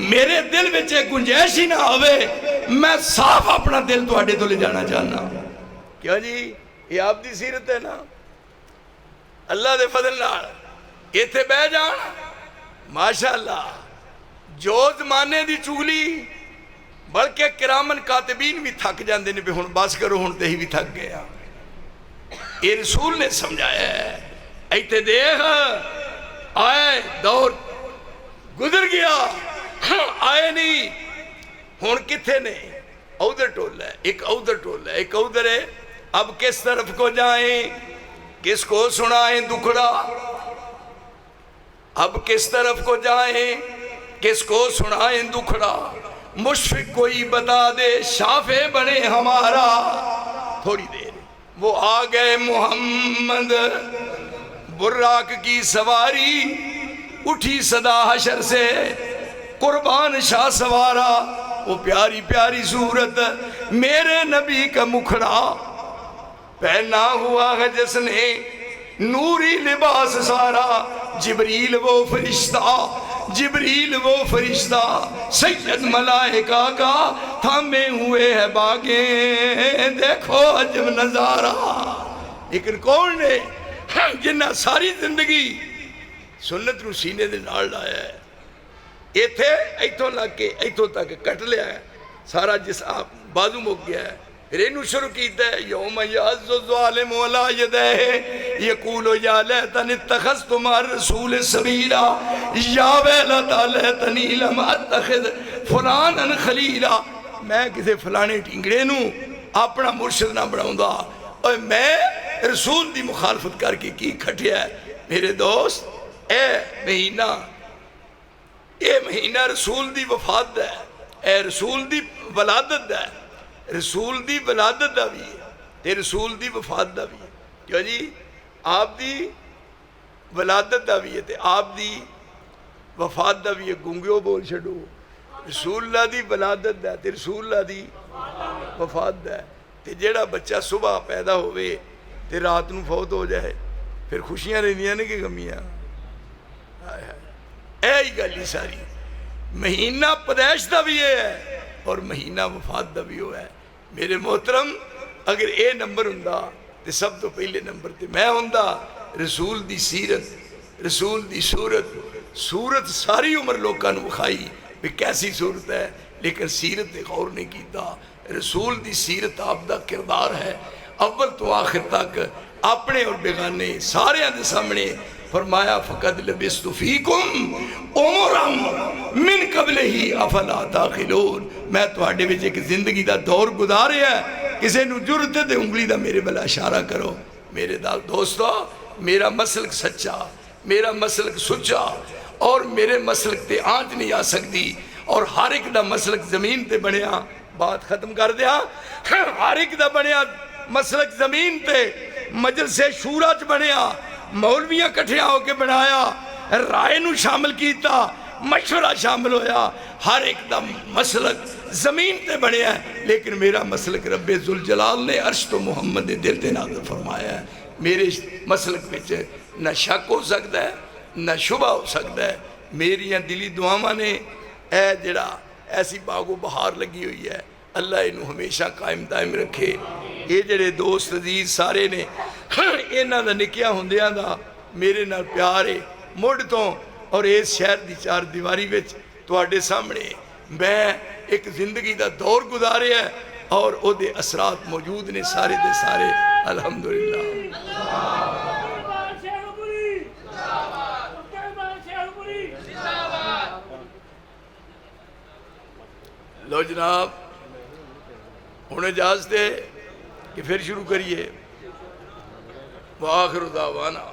میرے دل وچ گنجائش ہی نہ ہوئے. میں صاف اپنا دل تواڈے تو لے جانا چاہنا. کیا جی یہ آپ دی سیرت ہے نا. اللہ دے فضل نال ایتھے بہ جان ماشاءاللہ. جو زمانے دی چگلی بلکہ کرامن کاتبین بھی تھک جاندے نے بھی ہن بس کرو ہن تے ہی بھی تھک گیا. یہ رسول نے سمجھایا ہے. ایتھے دیکھ آئے دور گزر گیا آئے نہیں. ہن کتھے نے؟ ادھر ٹول ہے, ایک ادھر ٹول ہے, ایک ادھر ہے. اب کس طرف کو جائیں, کس کو سنائیں دکھڑا. اب کس طرف کو جائیں, کس کو سنائیں دکھڑا. مشفق کوئی بتا دے شافع بنے ہمارا. تھوڑی دیر وہ آ گئے محمد براق کی سواری. اٹھی صدا حشر سے قربان شاہ سوارا. وہ پیاری پیاری صورت میرے نبی کا مکھڑا. پہنا ہوا ہے جس نے نوری لباس سارا. جبریل وہ فرشتہ جبریل وہ فرشتہ سید ملائکہ کا تھامے ہوئے ہے باغیں، دیکھو عجب نظارہ۔ لیکن کون نے جنہ ساری زندگی سنت نو سینے دے نال لایا ہے، ایتھے ایتھوں لگ کے ایتھوں تک کٹ لیا ہے، سارا جس آپ بازو مک گیا ہے، پھر اینو شروع کیتا ہے یوم یعض الظالم علی یدیہ یقول یا لیتنی اتخذت مع الرسول سبیلا یا ویلتی لیتنی لم اتخذ فلانا خلیلا۔ میں کسی فلانے ٹینگڑے نو اپنا مرشد نہ بناؤں گا، اور میں رسول دی مخالفت کر کے کی کھٹیا ہے۔ میرے دوست، اے مہینہ رسول دی وفات ہے، اے رسول دی ولادت ہے، رسول دی ولادت دا بھی ہے تے رسول دی وفات دا بھی ہے۔ کیوں جی؟ آپ دی ولادت دا بھی ہے تے آپ دی وفات دا بھی ہے۔ گونگیو بول چھڑو، رسول اللہ دی ولادت دا تے رسول اللہ دی وفات دا ہے۔ تے جیڑا بچہ صبح پیدا ہوئے تے رات نو فوت ہو جائے، پھر خوشیاں رہنیاں نے کہ غمیاں؟ اے ہی گلی ساری۔ مہینہ پیدائش دا بھی ہے اور مہینہ وفات دا بھی ہوا ہے۔ میرے محترم، اگر اے نمبر ہوندا تے سب تو پہلے نمبر تے میں ہوندا۔ رسول دی سیرت، رسول دی صورت ساری عمر لوکاں نو بخائی بھی کیسی صورت ہے، لیکن سیرت تے غور نہیں کیتا۔ رسول دی سیرت آپ دا کردار ہے، اول تو آخر تک اپنے اور بیگانے سارے دے سامنے فرمایا فقد لبثت فیکم عمرا من قبلہ افلا تعقلون۔ میں تواڈے وچ ایک زندگی دا دور گزاریا ہے، کسے نو جرت تے انگلی دا میرے بلا اشارہ کرو۔ میرے دوستو، میرا مسلک سچا، میرا مسلک سچا، اور میرے مسلک تے آنچ نہیں آ سکتی، اور ہر ایک دا مسلک زمین تے بنیا۔ بات ختم کر دیا، ہر ایک دا بنیا مسلک زمین تے، مجلس شورا چ بنیا، مولویاں کٹھیاں ہو کے بنایا، رائے نو شامل کیتا، مشورہ شامل ہویا، ہر ایک دا مسلک زمین تے بنیا ہے، لیکن میرا مسلک رب ذوالجلال نے عرش تو محمد دل تے نازل فرمایا ہے۔ میرے مسلک وچ نہ شک ہو سکتا ہے، نہ شبہ ہو سکتا ہے۔ میریاں دلی دعاواں نے اے جڑا ایسی باغ و بہار لگی ہوئی ہے، اللہ انہوں ہمیشہ قائم دائم رکھے۔ یہ جڑے دوست عزیز سارے نے انہاں دا نکیاں ہوندیاں دا میرے نال پیار ہے مڑ تو، اور اس شہر دی چار دیواری وچ تواڈے سامنے میں ایک زندگی دا دور گزارے ہے، اور او دے اثرات موجود نے سارے دے سارے الحمدللہ۔ لو جناب، ہن اجازت دے کہ پھر شروع کریے۔ وآخر دعوانا